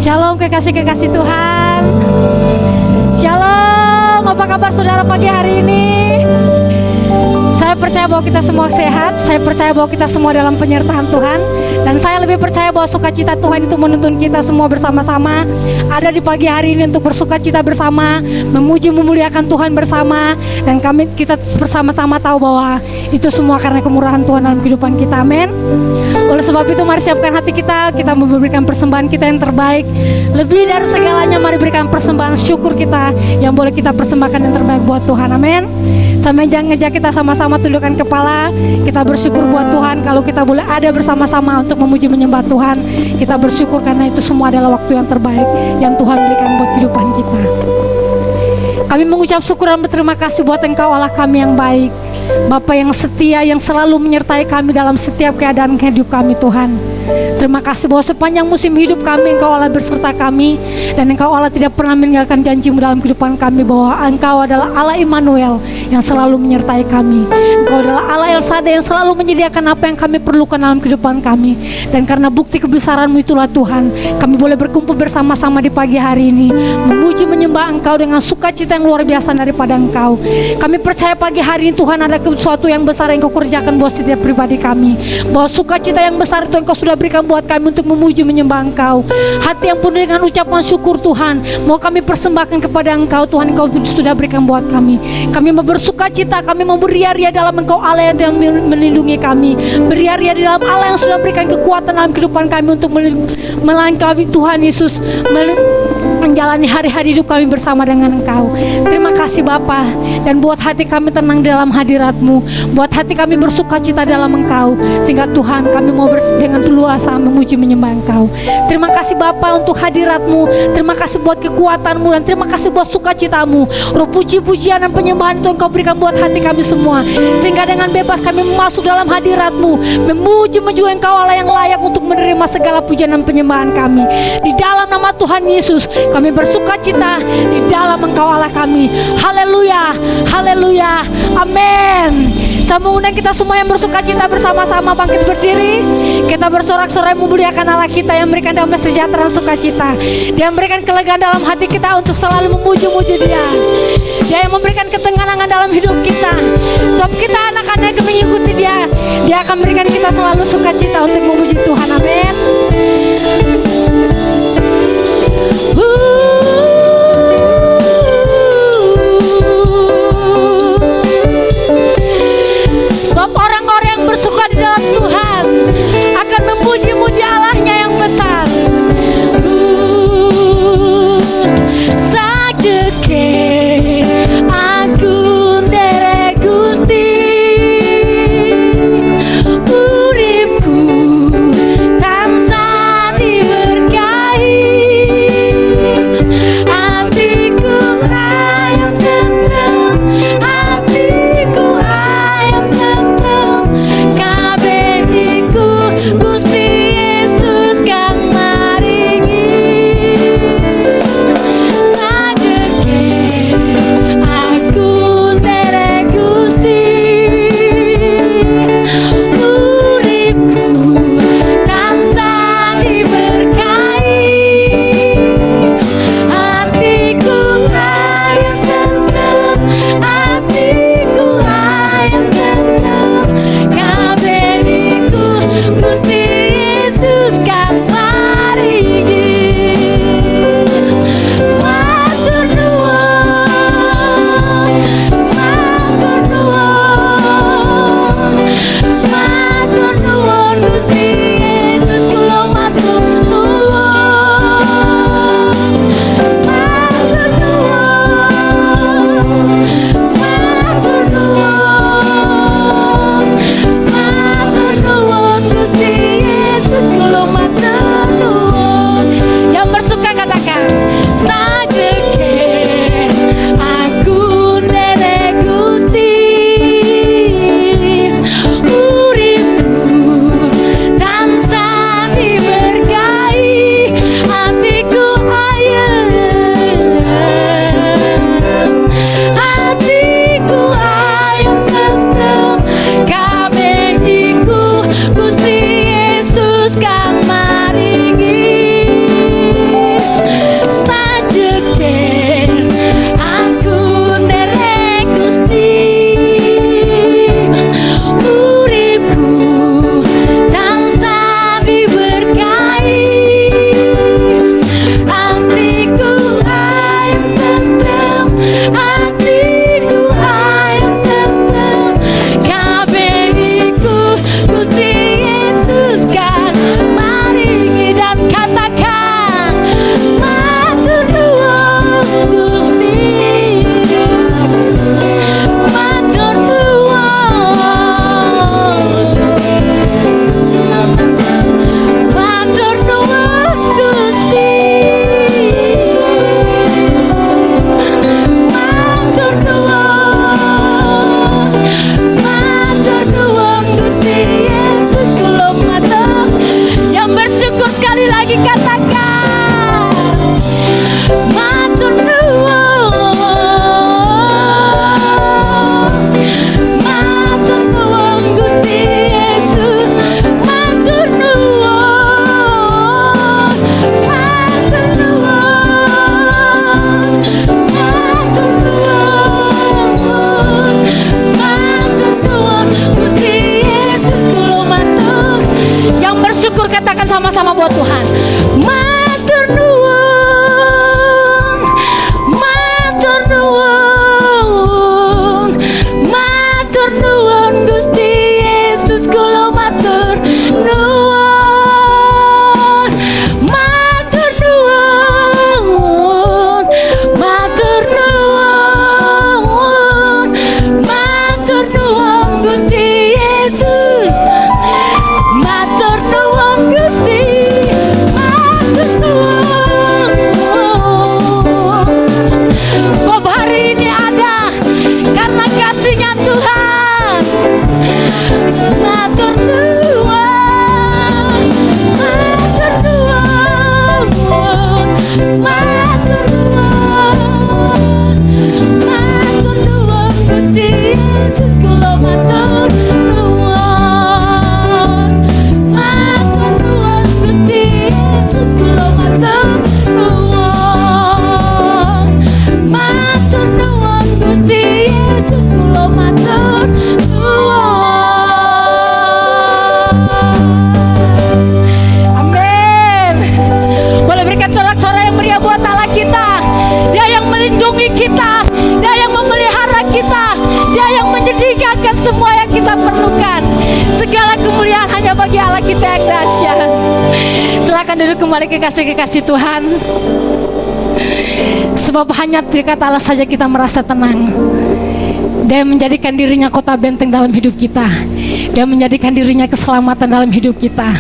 Shalom kekasih-kekasih Tuhan. Shalom, apa kabar saudara pagi hari ini? Saya percaya bahwa kita semua sehat. Saya percaya bahwa kita semua dalam penyertaan Tuhan. Dan saya lebih percaya bahwa sukacita Tuhan itu menuntun kita semua bersama-sama ada di pagi hari ini untuk bersukacita bersama, memuji memuliakan Tuhan bersama. Dan kita bersama-sama tahu bahwa itu semua karena kemurahan Tuhan dalam kehidupan kita. Amin. Oleh sebab itu mari siapkan hati kita memberikan persembahan kita yang terbaik. Lebih dari segalanya mari berikan persembahan syukur kita yang boleh kita persembahkan yang terbaik buat Tuhan. Amin. Sampai jangan ngejak kita sama-sama tundukkan kepala. Kita bersyukur buat Tuhan kalau kita boleh ada bersama-sama untuk memuji menyembah Tuhan. Kita bersyukur karena itu semua adalah waktu yang terbaik yang Tuhan berikan buat kehidupan kita. Kami mengucap syukur dan berterima kasih buat Engkau Allah kami yang baik, Bapa yang setia, yang selalu menyertai kami dalam setiap keadaan hidup kami Tuhan. Terima kasih bahwa sepanjang musim hidup kami Engkau Allah berserta kami. Dan Engkau Allah tidak pernah meninggalkan janji-Mu dalam kehidupan kami, bahwa Engkau adalah Allah Immanuel yang selalu menyertai kami. Engkau adalah Allah El Shaddai yang selalu menyediakan apa yang kami perlukan dalam kehidupan kami. Dan karena bukti kebesaran-Mu itulah Tuhan, kami boleh berkumpul bersama-sama di pagi hari ini, memuji menyembah Engkau dengan sukacita yang luar biasa daripada Engkau. Kami percaya pagi hari ini Tuhan ada sesuatu yang besar yang Engkau kerjakan buat setiap pribadi kami, bahwa sukacita yang besar itu Engkau sudah berikan buat kami untuk memuji menyembah Engkau. Hati yang penuh dengan ucapan syukur Tuhan mau kami persembahkan kepada Engkau. Tuhan, Engkau sudah berikan buat kami. Kami mau bersukacita, kami mau beria-ria dalam Engkau Allah yang melindungi kami, beria-ria di dalam Allah yang sudah berikan kekuatan dalam kehidupan kami untuk melangkahi Tuhan Yesus, menjalani hari-hari hidup kami bersama dengan Engkau. Terima kasih Bapa, dan buat hati kami tenang dalam hadirat-Mu, buat hati kami bersukacita dalam Engkau, sehingga Tuhan kami mau dengan luasa memuji menyembah Engkau. Terima kasih Bapa untuk hadirat-Mu, terima kasih buat kekuatan-Mu, dan terima kasih buat sukacita-Mu. Roh puji-pujian dan penyembahan itu Engkau berikan buat hati kami semua, sehingga dengan bebas kami masuk dalam hadirat-Mu, memuji menjual Engkau Allah yang layak untuk menerima segala pujian dan penyembahan kami. Di dalam nama Tuhan Yesus kami bersukacita di dalam Engkau Allah kami. Haleluya, haleluya, amin. Saya mengundang kita semua yang bersukacita bersama-sama bangkit berdiri. Kita bersorak-sorai memuliakan Allah kita yang memberikan damai sejahtera dan sukacita. Dia memberikan kelegaan dalam hati kita untuk selalu memuji-muji Dia. Dia yang memberikan ketenangan dalam hidup kita. Sebab kita anak-anak yang mengikuti Dia, Dia akan memberikan kita selalu sukacita untuk memuji Tuhan. Amin. Sebab orang-orang yang bersuka di dalam Tuhan akan memuji-muji Allahnya yang besar. Sakeke agung derek Gusti, uripku tansah diberkahi. Yang bersyukur katakan sama-sama buat Tuhan. Matur nuwun, matur nuwun, matur nuwun Gusti Yesus, kula matur nuwun, matur nuwun, matur nuwun, matur nuwun Gusti Yesus, matur nuwun Gusti, matur nuwun. Bob hari ini ada karena kasihnya Tuhan. Matur nuwun, matur nuwun, matur nuwun, matur nuwun Gusti Yesus, kula matur nuwun, matur nuwun Gusti Yesus, kula matur nuwun, matur nuwun Gusti Yesus, kula matur nuwun. Amin. Boleh berikan sorak-sorai yang meriah buat Allah kita. Dia yang melindungi kita, Dia yang memelihara kita, Dia yang menyediakan semua yang kita perlukan. Segala kemuliaan hanya bagi Allah kita yang dahsyat. Silakan duduk kembali kekasih-kekasih Tuhan. Sebab hanya dekat Allah saja kita merasa tenang. Dia menjadikan dirinya kota benteng dalam hidup kita. Dia menjadikan dirinya keselamatan dalam hidup kita.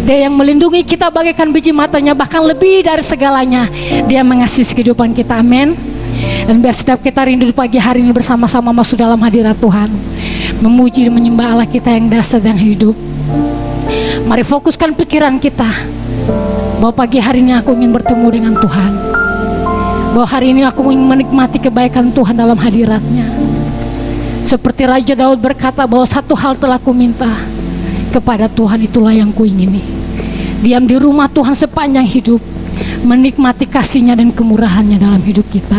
Dia yang melindungi kita bagaikan biji matanya, bahkan lebih dari segalanya. Dia mengasihi kehidupan kita, amin. Dan biar setiap kita rindu di pagi hari ini bersama-sama masuk dalam hadirat Tuhan, memuji dan menyembah Allah kita yang dahsyat dan hidup. Mari fokuskan pikiran kita bahwa pagi hari ini aku ingin bertemu dengan Tuhan, bahwa hari ini aku ingin menikmati kebaikan Tuhan dalam hadiratnya. Seperti Raja Daud berkata bahwa satu hal telah kuminta kepada Tuhan, itulah yang kuingini, diam di rumah Tuhan sepanjang hidup, menikmati kasih-Nya dan kemurahan-Nya dalam hidup kita.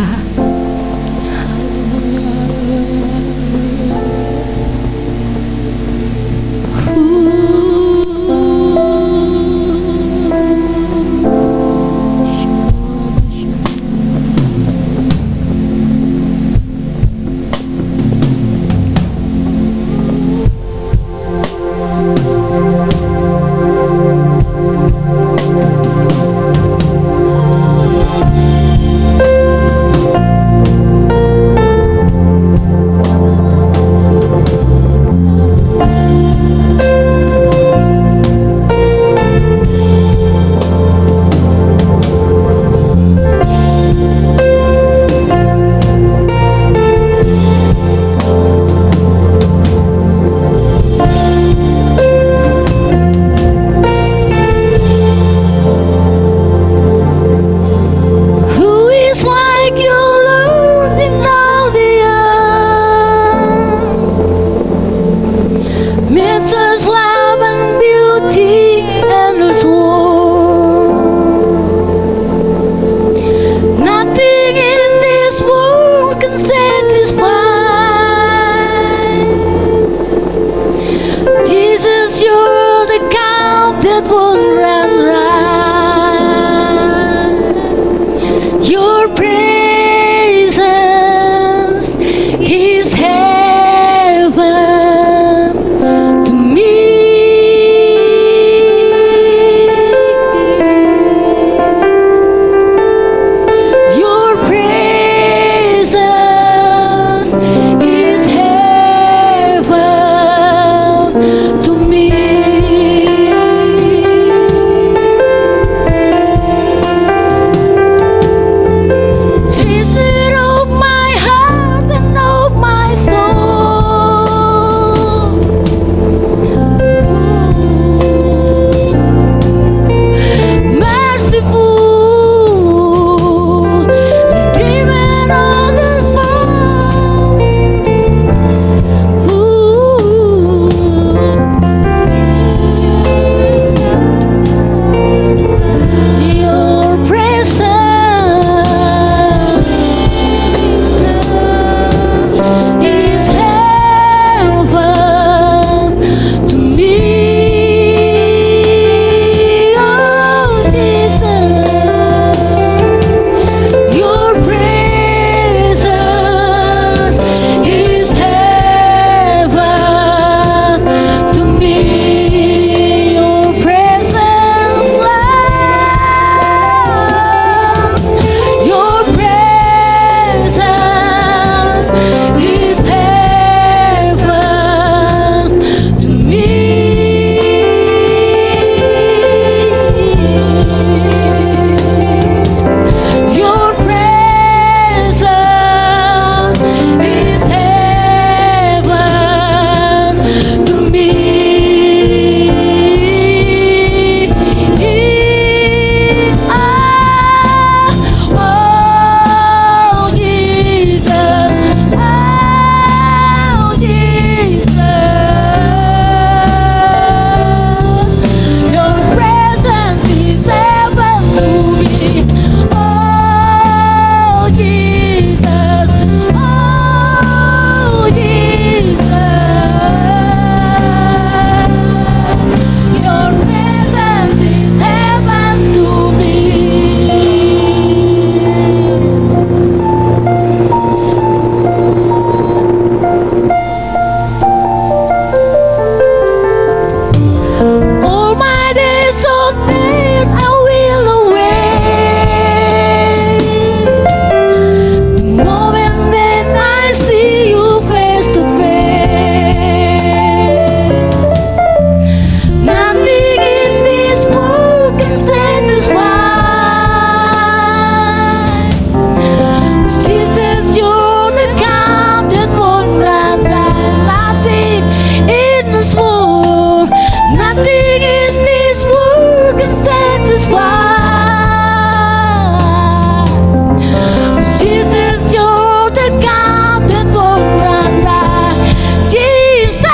Jesus, you're the God that won't run dry. Jesus,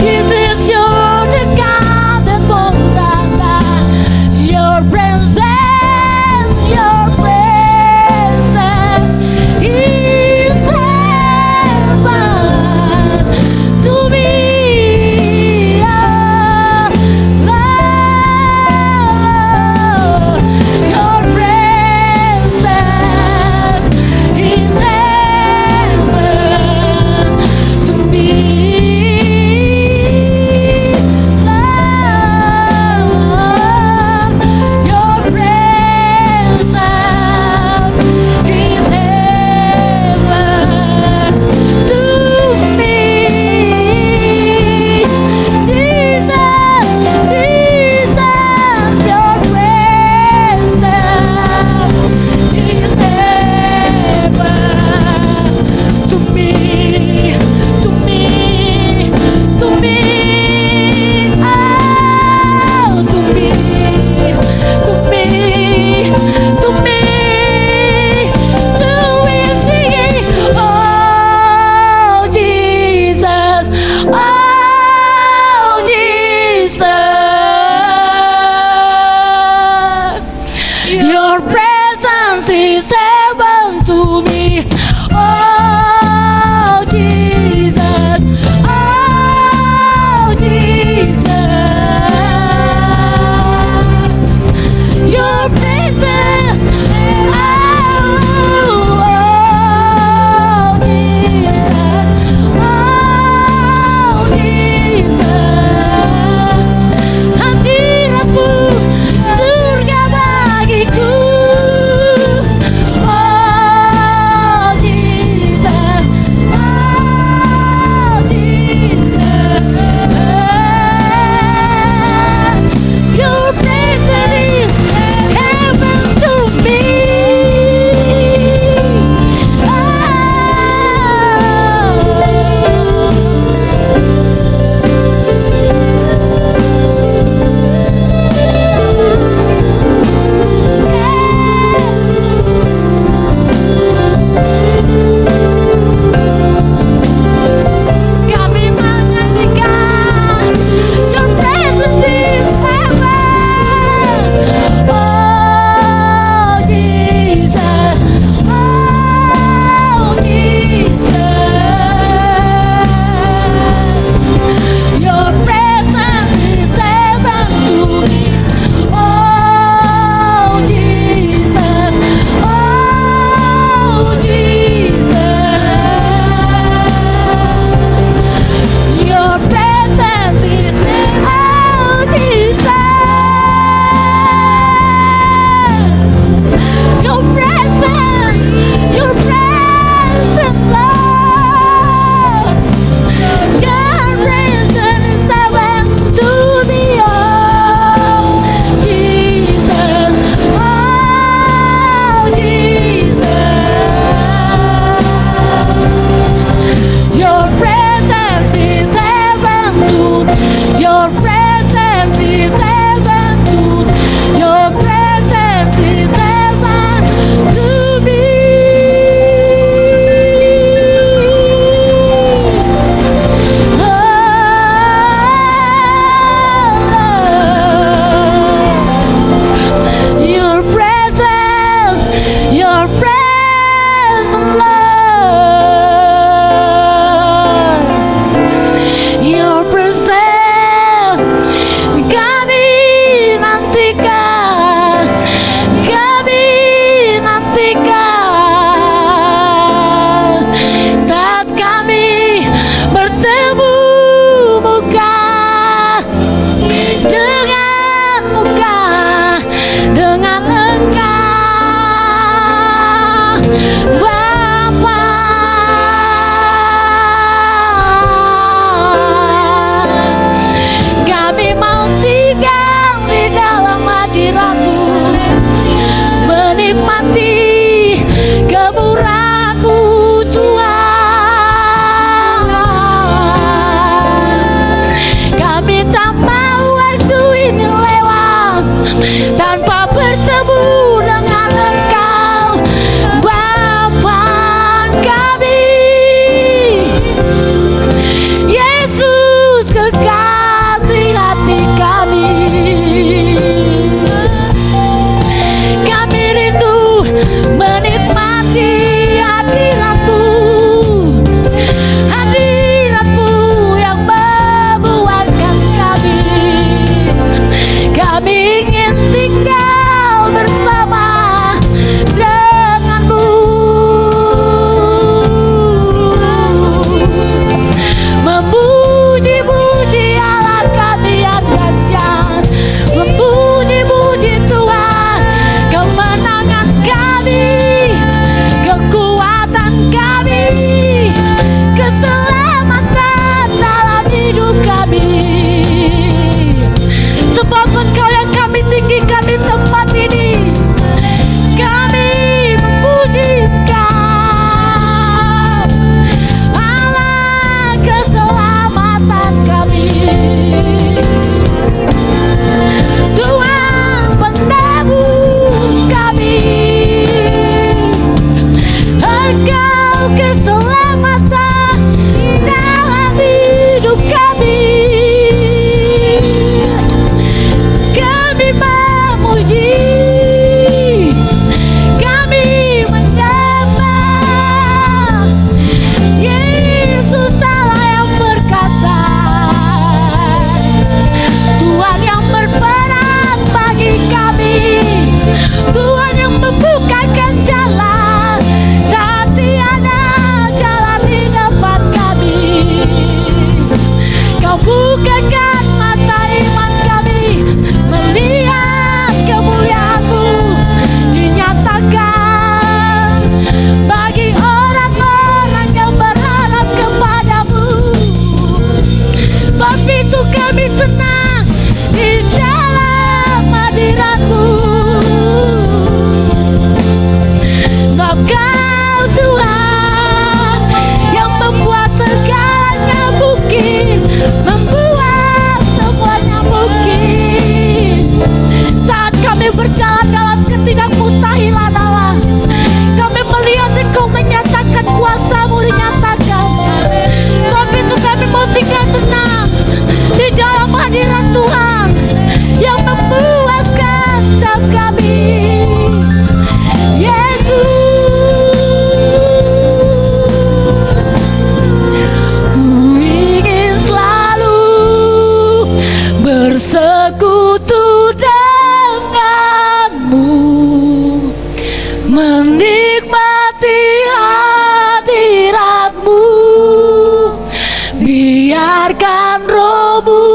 Jesus, you're the God that won't run dry. Your presence is heaven to me. Oh, yang tidak mustahil adalah kami melihat Engkau menyatakan kuasa-Mu dinyatakan. Tapi itu kami mau tinggal tenang di dalam hadirat Tuhan yang memuaskan setiap kami. Yesus, ku ingin selalu bersekutu denganmu, menikmati hadiratmu, biarkan Roh-Mu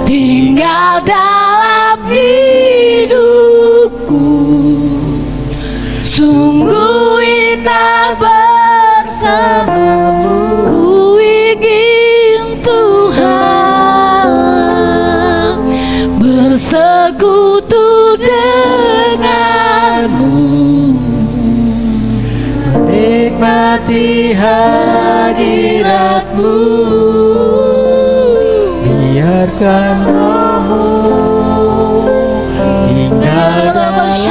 tinggal dalam hidupku. Sungguh indah bersamamu, ku ingin Tuhan bersekutu denganmu, menikmati hadiratmu, biarkan Roh-Mu tinggal dalam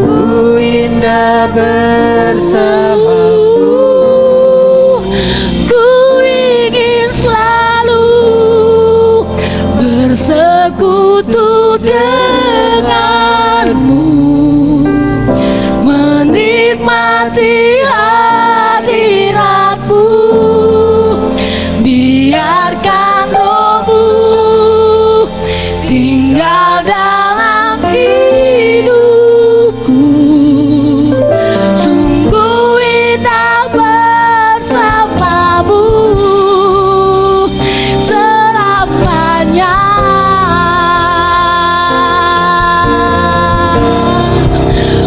ku indah bersamamu. Ku ingin selalu bersekutu denganmu, menikmati hadiratmu, biarkan Roh-Mu tinggal dalam hidupku. Sungguh indah bersamamu selamanya.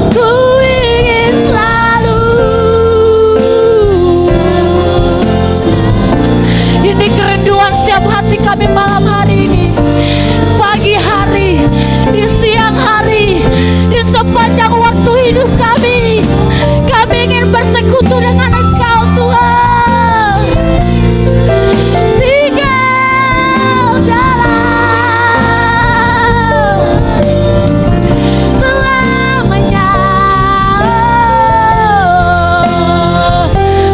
Ku ingin selalu. Ini kerinduan setiap hati kami malam hari ini, pagi hari, di siang hari, di sepanjang waktu hidup kami. Kami ingin bersekutu dengan Engkau Tuhan, tinggal dalam selamanya.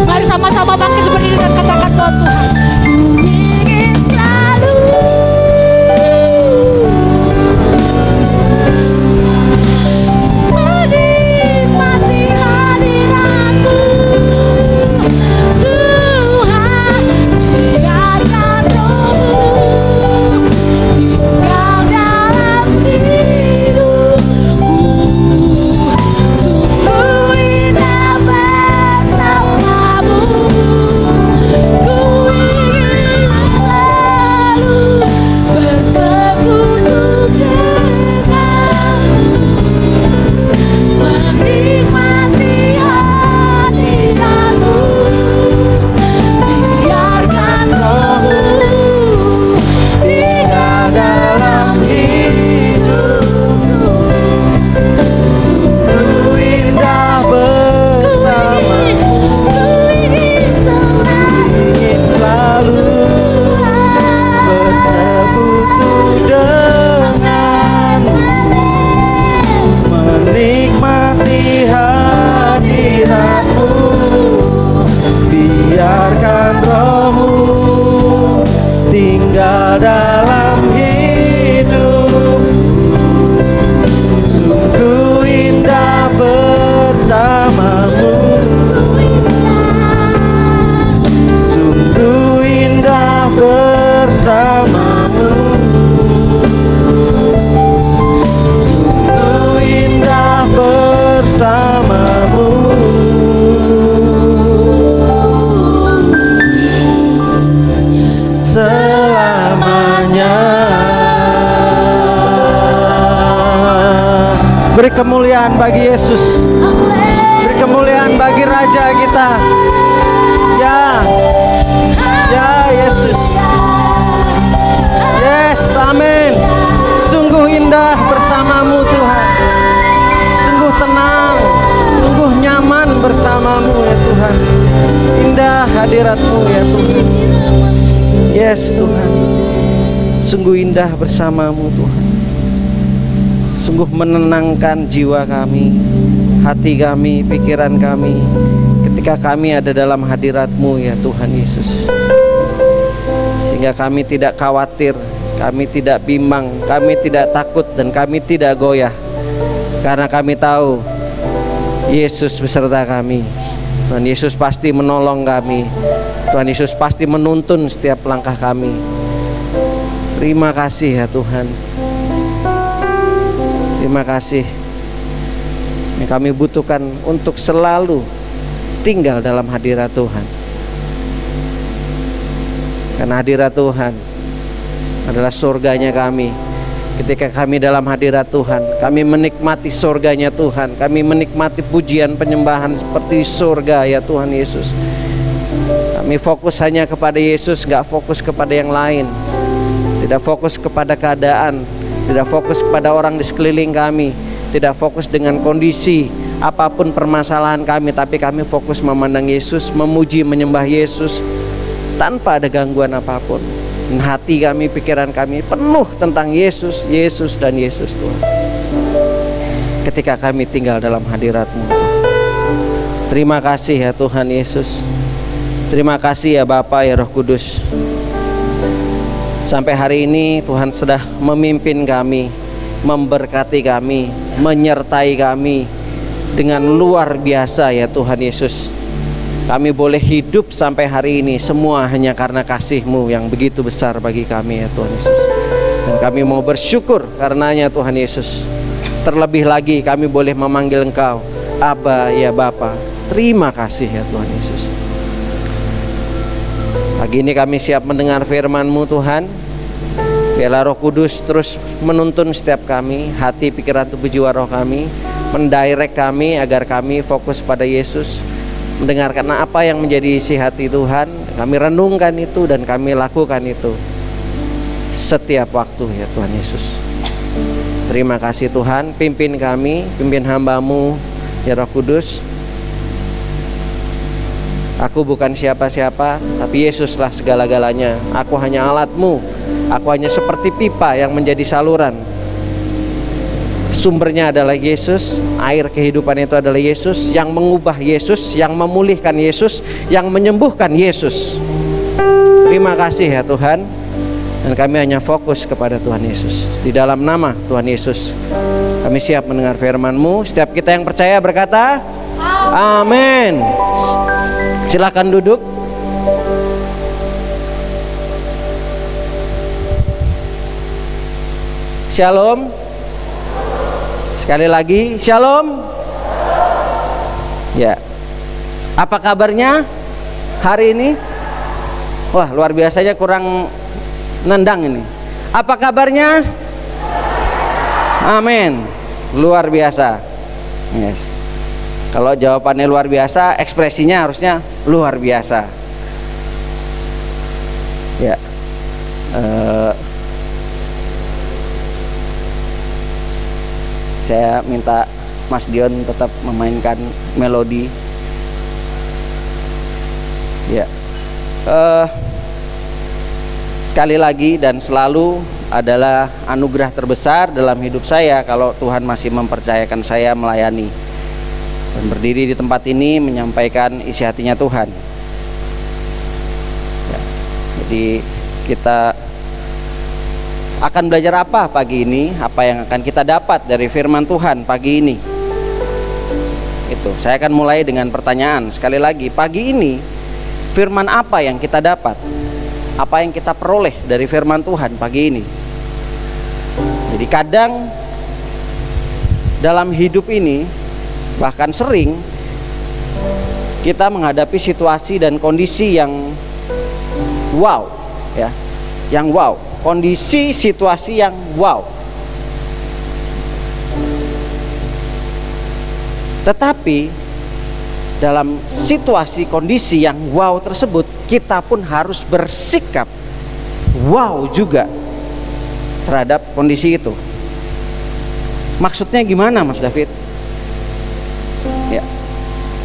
Mari sama-sama bangkit berdiri dan katakan buat Tuhan, ku ingin selalu menikmati hadiratmu, Tuhan, biarkan Roh-Mu tinggal dalam hidupku. Sungguh indah bersamamu, ku ingin selalu bersekutu denganmu, menikmati hadiratmu, biarkan Roh-Mu tinggal dalam hidupku. Ku indah bersamamu, ingin selalu bersekutu denganmu, menikmati hadiratmu, biarkan Roh-Mu tinggal dalam hidup. Sungguh indah bersamamu, sungguh indah bersamamu, sungguh indah bersamamu. Selamanya. Beri kemuliaan bagi Yesus, beri kemuliaan bagi Raja kita. Ya, ya Yesus. Yes, amin. Sungguh indah bersamamu Tuhan, sungguh tenang, sungguh nyaman bersamamu ya Tuhan. Indah hadiratmu ya Tuhan. Yes Tuhan. Sungguh indah bersama-Mu Tuhan. Sungguh menenangkan jiwa kami, hati kami, pikiran kami, ketika kami ada dalam hadirat-Mu ya Tuhan Yesus. Sehingga kami tidak khawatir, kami tidak bimbang, kami tidak takut, dan kami tidak goyah. Karena kami tahu Yesus beserta kami. Tuhan Yesus pasti menolong kami. Tuhan Yesus pasti menuntun setiap langkah kami. Terima kasih ya Tuhan. Terima kasih. Yang kami butuhkan untuk selalu tinggal dalam hadirat Tuhan. Karena hadirat Tuhan adalah surganya kami. Ketika kami dalam hadirat Tuhan, kami menikmati surganya Tuhan. Kami menikmati pujian penyembahan seperti surga ya Tuhan Yesus. Kami fokus hanya kepada Yesus, gak fokus kepada yang lain. Tidak fokus kepada keadaan, tidak fokus kepada orang di sekeliling kami, tidak fokus dengan kondisi apapun permasalahan kami, tapi kami fokus memandang Yesus, memuji, menyembah Yesus tanpa ada gangguan apapun. Dan hati kami, pikiran kami penuh tentang Yesus, Yesus dan Yesus Tuhan. Ketika kami tinggal dalam hadirat-Mu, terima kasih ya Tuhan Yesus. Terima kasih ya Bapa, ya Roh Kudus. Sampai hari ini Tuhan sudah memimpin kami, memberkati kami, menyertai kami dengan luar biasa ya Tuhan Yesus. Kami boleh hidup sampai hari ini semua hanya karena kasih-Mu yang begitu besar bagi kami ya Tuhan Yesus. Dan kami mau bersyukur karenanya Tuhan Yesus. Terlebih lagi kami boleh memanggil Engkau Aba ya Bapa. Terima kasih ya Tuhan Yesus. Pagi ini kami siap mendengar firman-Mu Tuhan. Biarlah Roh Kudus terus menuntun setiap kami, hati, pikiran, tubuh, jiwa, roh kami, mendirect kami agar kami fokus pada Yesus, mendengarkan apa yang menjadi isi hati Tuhan. Kami renungkan itu dan kami lakukan itu setiap waktu ya Tuhan Yesus. Terima kasih Tuhan, pimpin kami, pimpin hamba-Mu ya Roh Kudus. Aku bukan siapa-siapa, tapi Yesuslah segala-galanya. Aku hanya alat-Mu. Aku hanya seperti pipa yang menjadi saluran. Sumbernya adalah Yesus. Air kehidupan itu adalah Yesus. Yang mengubah Yesus, yang memulihkan Yesus, yang menyembuhkan Yesus. Terima kasih ya Tuhan. Dan kami hanya fokus kepada Tuhan Yesus. Di dalam nama Tuhan Yesus kami siap mendengar firman-Mu. Setiap kita yang percaya berkata amin. Silakan duduk. Shalom. Sekali lagi, shalom. Ya. Apa kabarnya hari ini? Wah, luar biasanya kurang nendang ini. Apa kabarnya? Amin. Luar biasa. Yes. Kalau jawabannya luar biasa, ekspresinya harusnya luar biasa. Ya. Saya minta Mas Dion tetap memainkan melodi. Ya. Sekali lagi dan selalu adalah anugerah terbesar dalam hidup saya kalau Tuhan masih mempercayakan saya melayani dan berdiri di tempat ini menyampaikan isi hatinya Tuhan. Ya, jadi kita akan belajar apa pagi ini? Apa yang akan kita dapat dari firman Tuhan pagi ini? Itu, saya akan mulai dengan pertanyaan. Sekali lagi, pagi ini firman apa yang kita dapat? Apa yang kita peroleh dari firman Tuhan pagi ini? Jadi kadang dalam hidup ini, bahkan sering kita menghadapi situasi dan kondisi yang wow, ya, yang wow, kondisi situasi yang wow. Tetapi dalam situasi kondisi yang wow tersebut, kita pun harus bersikap wow juga terhadap kondisi itu. Maksudnya gimana, Mas David? Ya.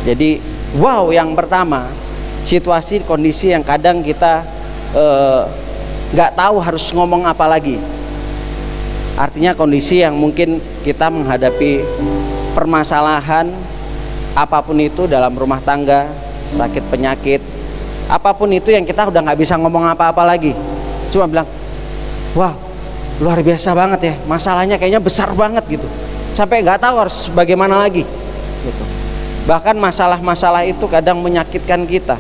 Jadi wow yang pertama, situasi kondisi yang kadang kita nggak tahu harus ngomong apa lagi. Artinya kondisi yang mungkin kita menghadapi permasalahan apapun itu dalam rumah tangga, sakit penyakit, apapun itu yang kita udah nggak bisa ngomong apa-apa lagi, cuma bilang, wah luar biasa banget ya, masalahnya kayaknya besar banget gitu, sampai nggak tahu harus bagaimana lagi gitu. Bahkan masalah-masalah itu kadang menyakitkan kita,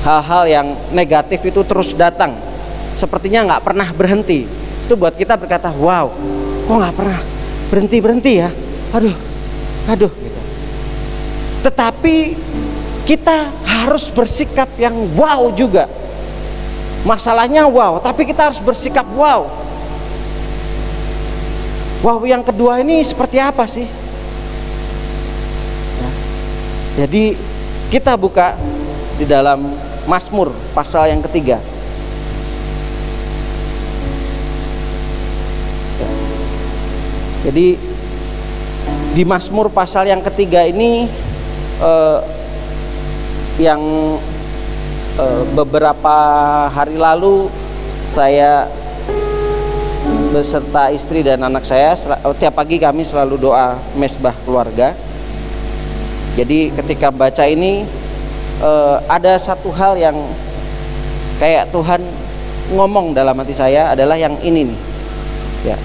hal-hal yang negatif itu terus datang, sepertinya nggak pernah berhenti. Itu buat kita berkata, wow, kok nggak pernah berhenti ya, aduh gitu. Tetapi kita harus bersikap yang wow juga. Masalahnya wow, tapi kita harus bersikap wow. Wow yang kedua ini seperti apa sih? Nah, jadi kita buka di dalam Mazmur pasal yang ketiga. Jadi di Mazmur pasal yang ketiga ini yang beberapa hari lalu saya beserta istri dan anak saya tiap pagi kami selalu doa mesbah keluarga. Jadi ketika baca ini ada satu hal yang kayak Tuhan ngomong dalam hati saya adalah yang ini nih ya.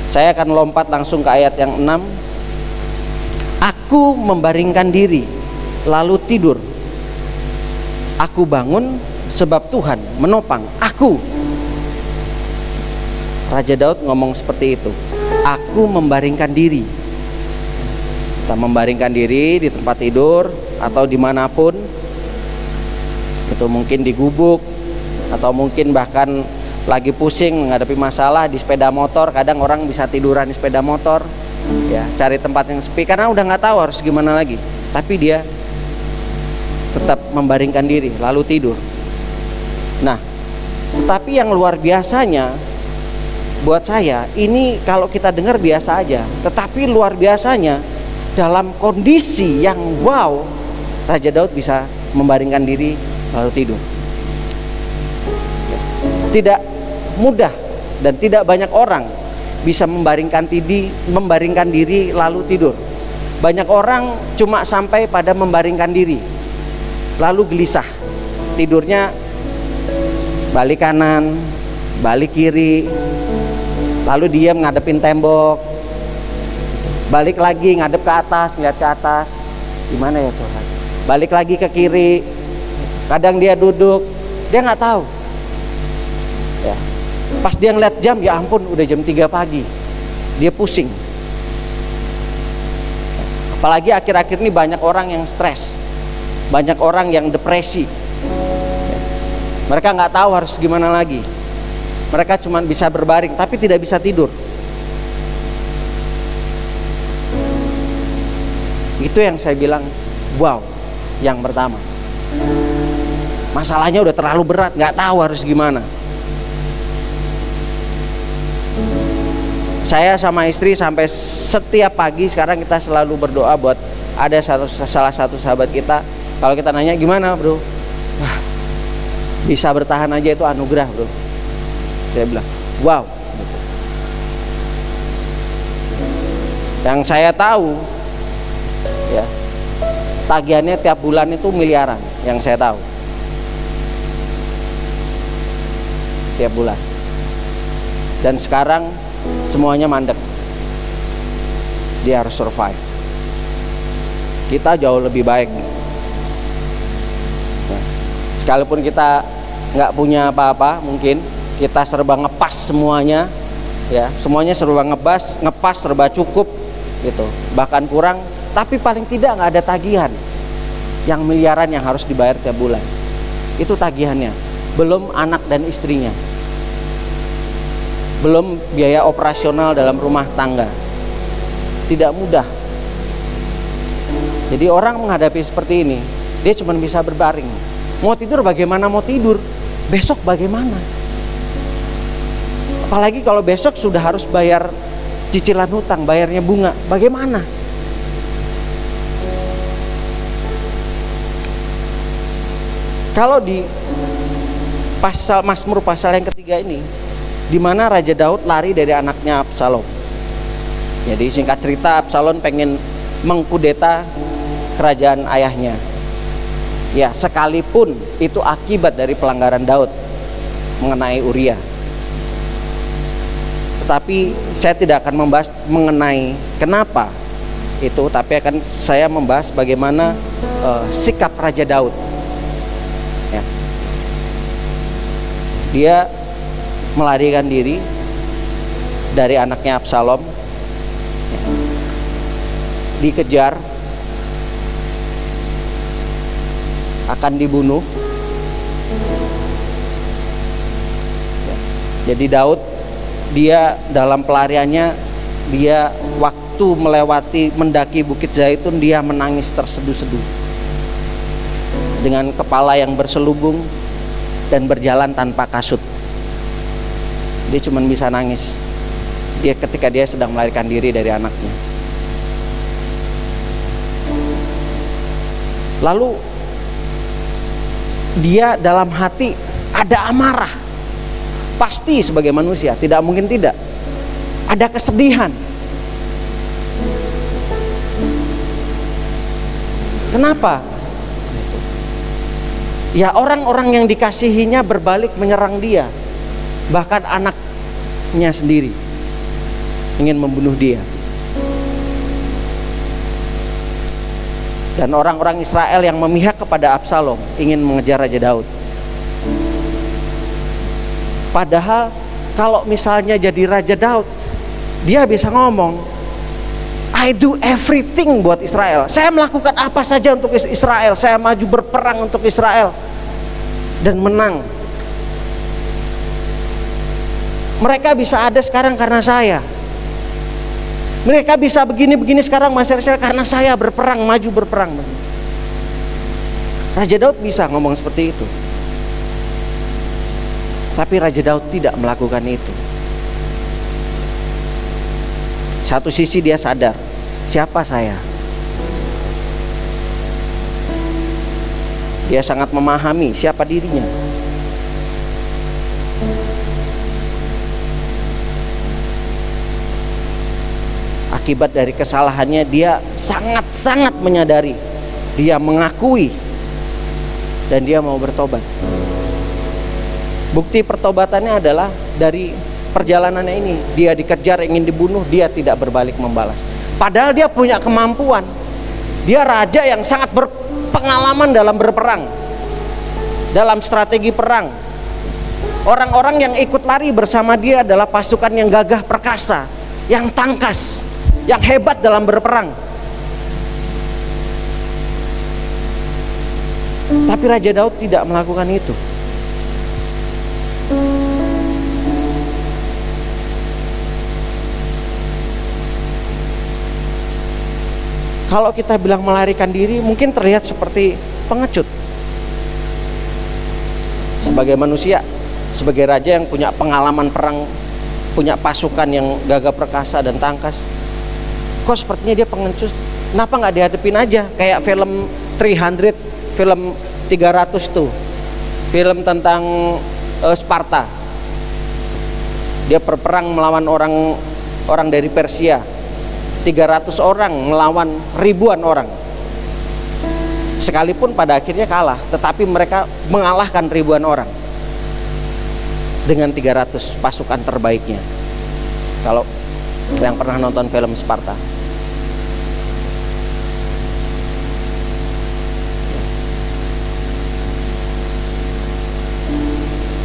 Saya akan lompat langsung ke ayat yang 6. Aku membaringkan diri lalu tidur. Aku bangun sebab Tuhan menopang aku. Raja Daud ngomong seperti itu. Aku membaringkan diri. Kita membaringkan diri di tempat tidur atau dimanapun. Itu mungkin di gubuk, atau mungkin bahkan lagi pusing menghadapi masalah di sepeda motor. Kadang orang bisa tiduran di sepeda motor ya, cari tempat yang sepi karena udah nggak tahu harus gimana lagi, tapi dia tetap membaringkan diri lalu tidur. Nah, tapi yang luar biasanya buat saya ini, kalau kita dengar biasa aja, tetapi luar biasanya dalam kondisi yang wow, Raja Daud bisa membaringkan diri lalu tidur. Tidak mudah dan tidak banyak orang bisa membaringkan diri lalu tidur. Banyak orang cuma sampai pada membaringkan diri lalu gelisah, tidurnya balik kanan, balik kiri, lalu diam ngadepin tembok, balik lagi ngadep ke atas, ngeliat ke atas, gimana ya Tuhan, balik lagi ke kiri. Kadang dia duduk, dia nggak tahu ya. Pas dia ngeliat jam, ya ampun udah jam 3 pagi, dia pusing. Apalagi akhir-akhir ini banyak orang yang stres, banyak orang yang depresi. Mereka nggak tahu harus gimana lagi. Mereka cuma bisa berbaring tapi tidak bisa tidur. Itu yang saya bilang wow, yang pertama. Masalahnya udah terlalu berat, nggak tahu harus gimana. Saya sama istri sampai setiap pagi sekarang kita selalu berdoa buat ada salah satu sahabat kita. Kalau kita nanya gimana bro, wah, bisa bertahan aja itu anugerah bro. Saya bilang wow. Yang saya tahu ya, tagihannya tiap bulan itu miliaran, yang saya tahu tiap bulan. Dan sekarang semuanya mandek, dia harus survive. Kita jauh lebih baik. Nah, sekalipun kita nggak punya apa-apa, mungkin kita serba ngepas semuanya, ya semuanya serba ngepas serba cukup, gitu. Bahkan kurang, tapi paling tidak nggak ada tagihan yang miliaran yang harus dibayar tiap bulan. Itu tagihannya, belum anak dan istrinya, belum biaya operasional dalam rumah tangga. Tidak mudah. Jadi orang menghadapi seperti ini, dia cuma bisa berbaring. Mau tidur bagaimana mau tidur? Besok bagaimana? Apalagi kalau besok sudah harus bayar cicilan hutang, bayarnya bunga, bagaimana? Kalau di Mazmur pasal yang ketiga ini, di mana Raja Daud lari dari anaknya Absalom. Jadi singkat cerita, Absalom pengen mengkudeta kerajaan ayahnya. Ya, sekalipun itu akibat dari pelanggaran Daud mengenai Uria. Tetapi saya tidak akan membahas mengenai kenapa itu, tapi akan saya membahas bagaimana sikap Raja Daud. Ya. Dia melarikan diri dari anaknya Absalom, ya. Dikejar, akan dibunuh. Ya. Jadi Daud, dia dalam pelariannya, dia waktu melewati mendaki Bukit Zaitun, dia menangis terseduh-seduh dengan kepala yang berselubung dan berjalan tanpa kasut. Dia cuma bisa nangis ketika dia sedang melarikan diri dari anaknya. Lalu dia dalam hati ada amarah, pasti sebagai manusia, tidak mungkin tidak. Ada kesedihan. Kenapa? Ya, orang-orang yang dikasihinya berbalik menyerang dia. Bahkan anaknya sendiri ingin membunuh dia. Dan orang-orang Israel yang memihak kepada Absalom ingin mengejar Raja Daud. Padahal kalau misalnya jadi Raja Daud, dia bisa ngomong, I do everything buat Israel. Saya melakukan apa saja untuk Israel. Saya maju berperang untuk Israel dan menang. Mereka bisa ada sekarang karena saya. Mereka bisa begini-begini sekarang masyarakat karena saya berperang, maju berperang. Raja Daud bisa ngomong seperti itu. Tapi Raja Daud tidak melakukan itu. Satu sisi dia sadar, siapa saya? Dia sangat memahami siapa dirinya. Akibat dari kesalahannya, dia sangat-sangat menyadari. Dia mengakui dan dia mau bertobat. Bukti pertobatannya adalah dari perjalanannya ini. Dia dikejar, ingin dibunuh, dia tidak berbalik membalas. Padahal dia punya kemampuan. Dia raja yang sangat berpengalaman dalam berperang, dalam strategi perang. Orang-orang yang ikut lari bersama dia adalah pasukan yang gagah perkasa, yang tangkas, yang hebat dalam berperang. Tapi Raja Daud tidak melakukan itu. Kalau kita bilang melarikan diri, mungkin terlihat seperti pengecut. Sebagai manusia, sebagai raja yang punya pengalaman perang, punya pasukan yang gagah perkasa dan tangkas, kok sepertinya dia pengecut. Kenapa nggak dihadapin aja kayak film 300, film 300 tuh, film tentang Sparta. Dia berperang melawan orang dari Persia. 300 orang melawan ribuan orang. Sekalipun pada akhirnya kalah, tetapi mereka mengalahkan ribuan orang dengan 300 pasukan terbaiknya. Kalau yang pernah nonton film Sparta.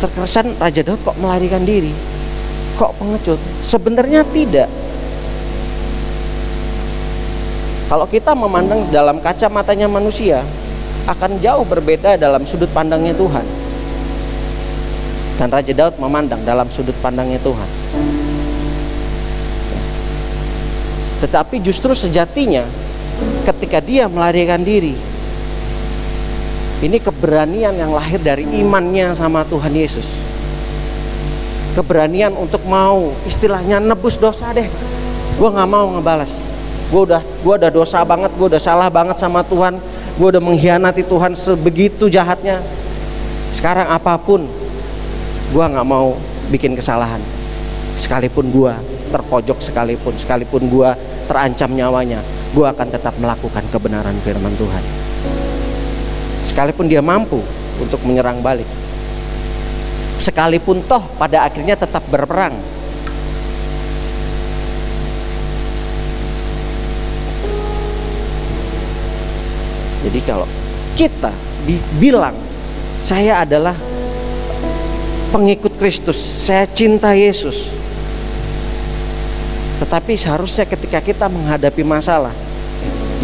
Terkesan Raja Daud kok melarikan diri, kok pengecut. Sebenarnya tidak. Kalau kita memandang dalam kacamatanya manusia, akan jauh berbeda dalam sudut pandangnya Tuhan. Dan Raja Daud memandang dalam sudut pandangnya Tuhan. Tetapi justru sejatinya, ketika dia melarikan diri, ini keberanian yang lahir dari imannya sama Tuhan Yesus. Keberanian untuk mau, istilahnya nebus dosa deh. Gue gak mau ngebalas. Gue udah dosa banget, gue udah salah banget sama Tuhan, gue udah mengkhianati Tuhan sebegitu jahatnya. Sekarang apapun Gua nggak mau bikin kesalahan, sekalipun gua terpojok, sekalipun gua terancam nyawanya, gua akan tetap melakukan kebenaran firman Tuhan. Sekalipun dia mampu untuk menyerang balik, sekalipun toh pada akhirnya tetap berperang. Jadi kalau kita bilang saya adalah pengikut Kristus, saya cinta Yesus, tetapi seharusnya ketika kita menghadapi masalah,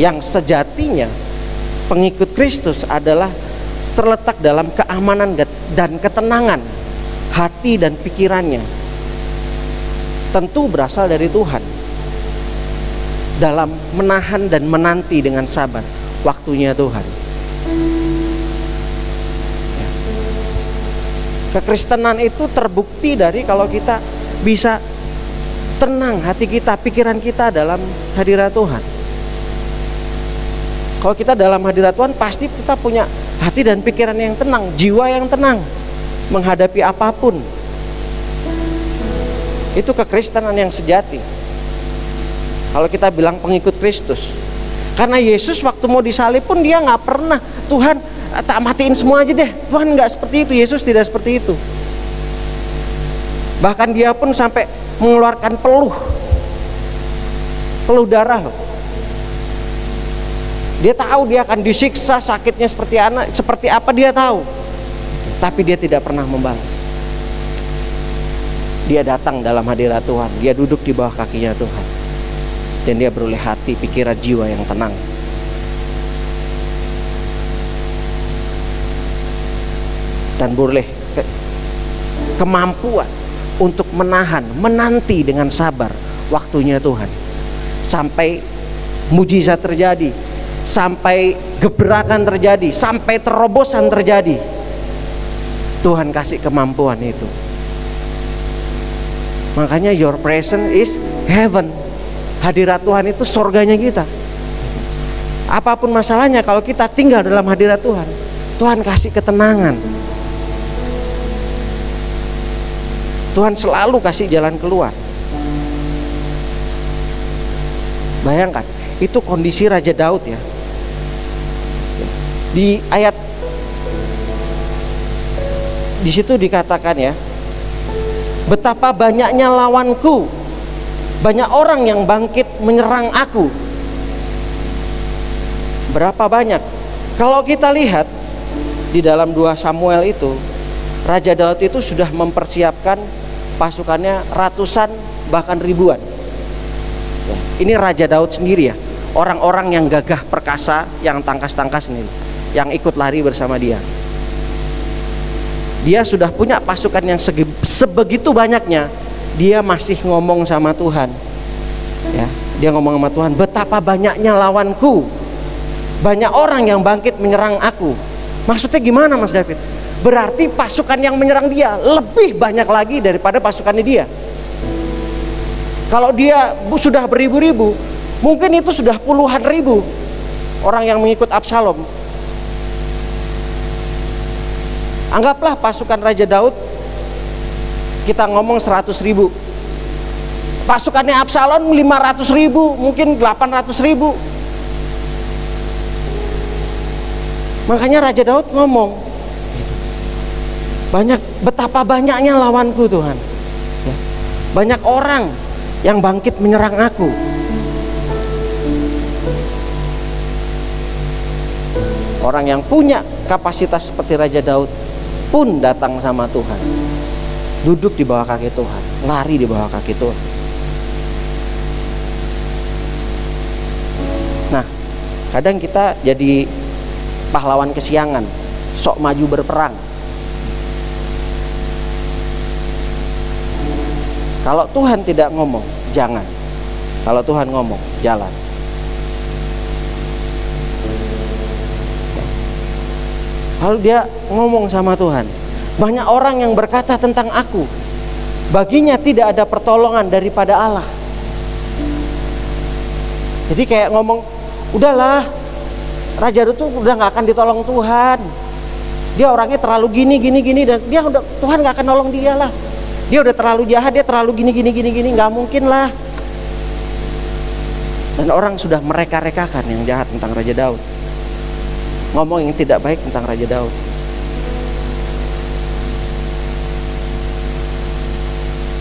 yang sejatinya pengikut Kristus adalah terletak dalam keamanan dan ketenangan hati dan pikirannya, tentu berasal dari Tuhan, dalam menahan dan menanti dengan sabar waktunya Tuhan. Kekristenan itu terbukti dari kalau kita bisa tenang hati kita, pikiran kita dalam hadirat Tuhan. Kalau kita dalam hadirat Tuhan, pasti kita punya hati dan pikiran yang tenang, jiwa yang tenang menghadapi apapun. Itu kekristenan yang sejati. Kalau kita bilang pengikut Kristus, karena Yesus waktu mau disalib pun dia nggak pernah, Tuhan tak matiin semua aja deh. Tuhan nggak seperti itu, Yesus tidak seperti itu. Bahkan dia pun sampai mengeluarkan peluh darah loh. Dia tahu dia akan disiksa, sakitnya seperti apa dia tahu, tapi dia tidak pernah membalas. Dia datang dalam hadirat Tuhan, dia duduk di bawah kakinya Tuhan, dan dia beroleh hati, pikiran, jiwa yang tenang. Dan beroleh kemampuan untuk menahan, menanti dengan sabar waktunya Tuhan, sampai mujizat terjadi, sampai gebrakan terjadi, sampai terobosan terjadi. Tuhan kasih kemampuan itu. Makanya your presence is heaven. Hadirat Tuhan itu surganya kita. Apapun masalahnya, kalau kita tinggal dalam hadirat Tuhan, Tuhan kasih ketenangan. Tuhan selalu kasih jalan keluar. Bayangkan, itu kondisi Raja Daud ya. Di ayat di situ dikatakan ya, betapa banyaknya lawanku, banyak orang yang bangkit menyerang aku. Berapa banyak? Kalau kita lihat di dalam 2 Samuel itu, Raja Daud itu sudah mempersiapkan pasukannya ratusan bahkan ribuan. Ini Raja Daud sendiri ya, orang-orang yang gagah perkasa, yang tangkas-tangkas sendiri, yang ikut lari bersama dia. Dia sudah punya pasukan yang sebegitu banyaknya, dia masih ngomong sama Tuhan. Ya, dia ngomong sama Tuhan, betapa banyaknya lawanku, banyak orang yang bangkit menyerang aku. Maksudnya gimana Mas David? Berarti pasukan yang menyerang dia lebih banyak lagi daripada pasukannya dia. Kalau dia sudah beribu-ribu, mungkin itu sudah puluhan ribu orang yang mengikut Absalom. Anggaplah pasukan Raja Daud, kita ngomong 100.000, pasukannya Absalom 500.000, mungkin 800.000. Makanya Raja Daud ngomong, betapa banyaknya lawanku Tuhan, banyak orang yang bangkit menyerang aku. Orang yang punya kapasitas seperti Raja Daud pun datang sama Tuhan, duduk di bawah kaki Tuhan, lari di bawah kaki Tuhan. Nah, kadang kita jadi pahlawan kesiangan, sok maju berperang. Kalau Tuhan tidak ngomong, jangan. Kalau Tuhan ngomong, jalan. Lalu dia ngomong sama Tuhan, banyak orang yang berkata tentang aku, baginya tidak ada pertolongan daripada Allah. Jadi kayak ngomong, udahlah, Raja Daud tuh udah gak akan ditolong Tuhan. Dia orangnya terlalu gini dan dia udah, Tuhan gak akan nolong dia lah. Dia udah terlalu jahat, dia terlalu gini, nggak mungkin lah. Dan orang sudah mereka-rekakan yang jahat tentang Raja Daud, ngomong yang tidak baik tentang Raja Daud.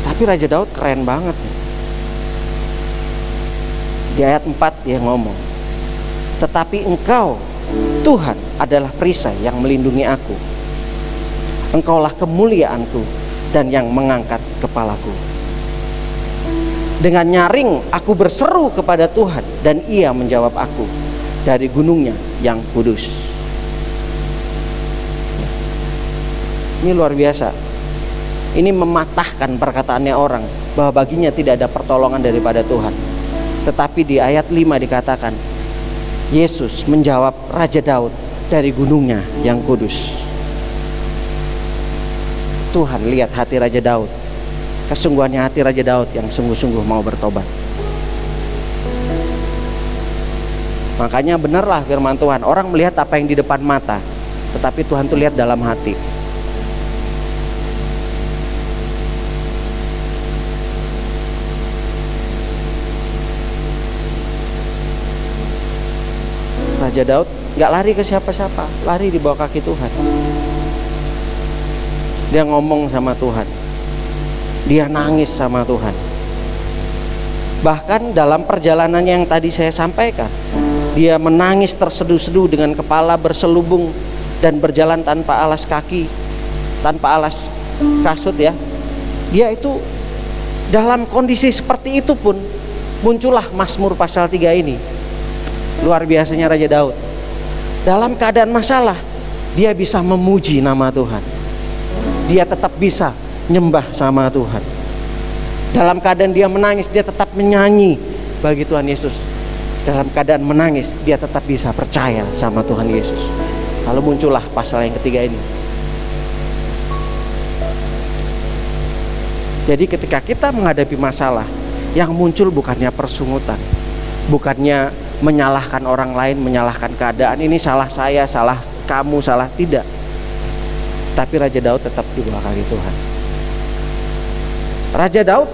Tapi Raja Daud keren banget. Di ayat 4 dia ngomong, tetapi Engkau Tuhan adalah perisai yang melindungi aku. Engkaulah kemuliaanku dan yang mengangkat kepalaku. Dengan nyaring aku berseru kepada Tuhan, dan Ia menjawab aku dari gunungnya yang kudus. Ini luar biasa. Ini mematahkan perkataannya orang bahwa baginya tidak ada pertolongan daripada Tuhan. Tetapi di ayat 5 dikatakan, Yesus menjawab Raja Daud dari gunungnya yang kudus. Tuhan lihat hati Raja Daud, kesungguhannya hati Raja Daud yang sungguh-sungguh mau bertobat. Makanya benarlah firman Tuhan, orang melihat apa yang di depan mata, tetapi Tuhan tuh lihat dalam hati. Raja Daud gak lari ke siapa-siapa, lari di bawah kaki Tuhan. Dia ngomong sama Tuhan, dia nangis sama Tuhan. Bahkan dalam perjalanannya yang tadi saya sampaikan, dia menangis terseduh-seduh dengan kepala berselubung dan berjalan tanpa alas kaki, tanpa alas kasut ya. Dia itu dalam kondisi seperti itu pun muncullah Mazmur pasal 3 ini. Luar biasanya Raja Daud. Dalam keadaan masalah, dia bisa memuji nama Tuhan. Dia tetap bisa nyembah sama Tuhan. Dalam keadaan dia menangis, dia tetap menyanyi bagi Tuhan Yesus. Dalam keadaan menangis, dia tetap bisa percaya sama Tuhan Yesus. Lalu muncullah pasal yang ketiga ini. Jadi ketika kita menghadapi masalah, yang muncul bukannya persungutan, bukannya menyalahkan orang lain, menyalahkan keadaan, ini salah saya, salah kamu, salah, tidak. Tapi Raja Daud tetap di bawah kaki Tuhan. Raja Daud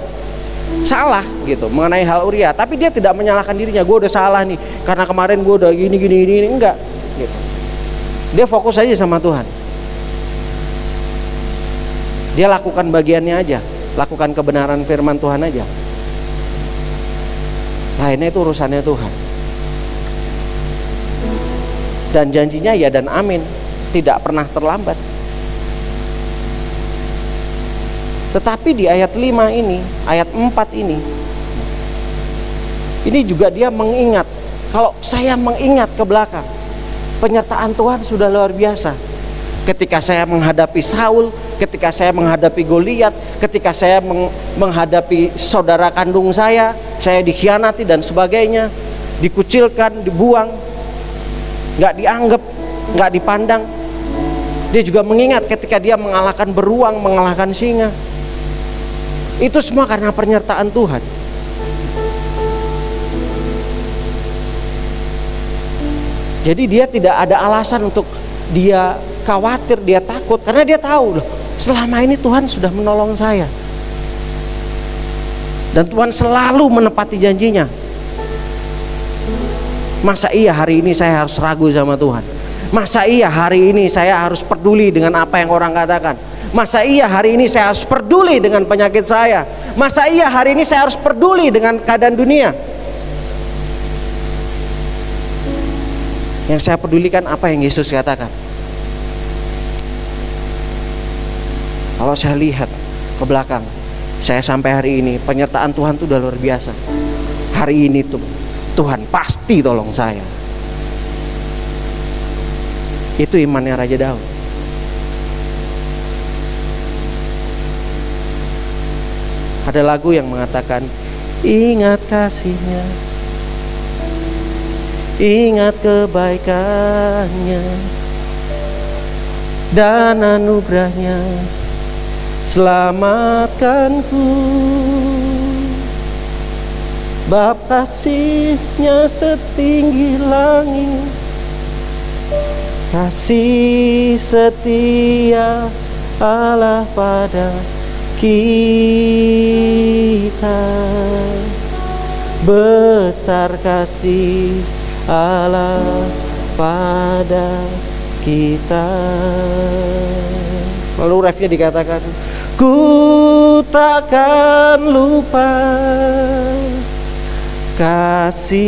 salah gitu mengenai hal Uria, tapi dia tidak menyalahkan dirinya, gue udah salah nih karena kemarin gue udah gini, enggak gitu. Dia fokus aja sama Tuhan. Dia lakukan bagiannya aja, lakukan kebenaran firman Tuhan aja. Lainnya itu urusannya Tuhan. Dan janjinya ya dan amin, tidak pernah terlambat. Tetapi di ayat 5 ini, ayat 4 ini juga dia mengingat. Kalau saya mengingat ke belakang, penyertaan Tuhan sudah luar biasa. Ketika saya menghadapi Saul, ketika saya menghadapi Goliat, ketika saya menghadapi saudara kandung saya dikhianati dan sebagainya, dikucilkan, dibuang, gak dianggap, gak dipandang. Dia juga mengingat ketika dia mengalahkan beruang, mengalahkan singa. Itu semua karena penyertaan Tuhan. Jadi dia tidak ada alasan untuk dia khawatir, dia takut, karena dia tahu loh, selama ini Tuhan sudah menolong saya. Dan Tuhan selalu menepati janjinya. Masa iya hari ini saya harus ragu sama Tuhan? Masa iya hari ini saya harus peduli dengan apa yang orang katakan? Masa iya hari ini saya harus peduli dengan penyakit saya? Masa iya hari ini saya harus peduli dengan keadaan dunia? Yang saya pedulikan apa yang Yesus katakan. Kalau saya lihat ke belakang, saya sampai hari ini, penyertaan Tuhan itu udah luar biasa. Hari ini tuh Tuhan pasti tolong saya. Itu imannya Raja Daud. Ada lagu yang mengatakan, ingat kasih-Nya, ingat kebaikannya dan anugerahnya, selamatkanku. Bab kasih-Nya setinggi langit, Kasih setia Allah pada kita, besar kasih Allah pada kita. Lalu refnya dikatakan, ku takkan lupa kasih-Nya,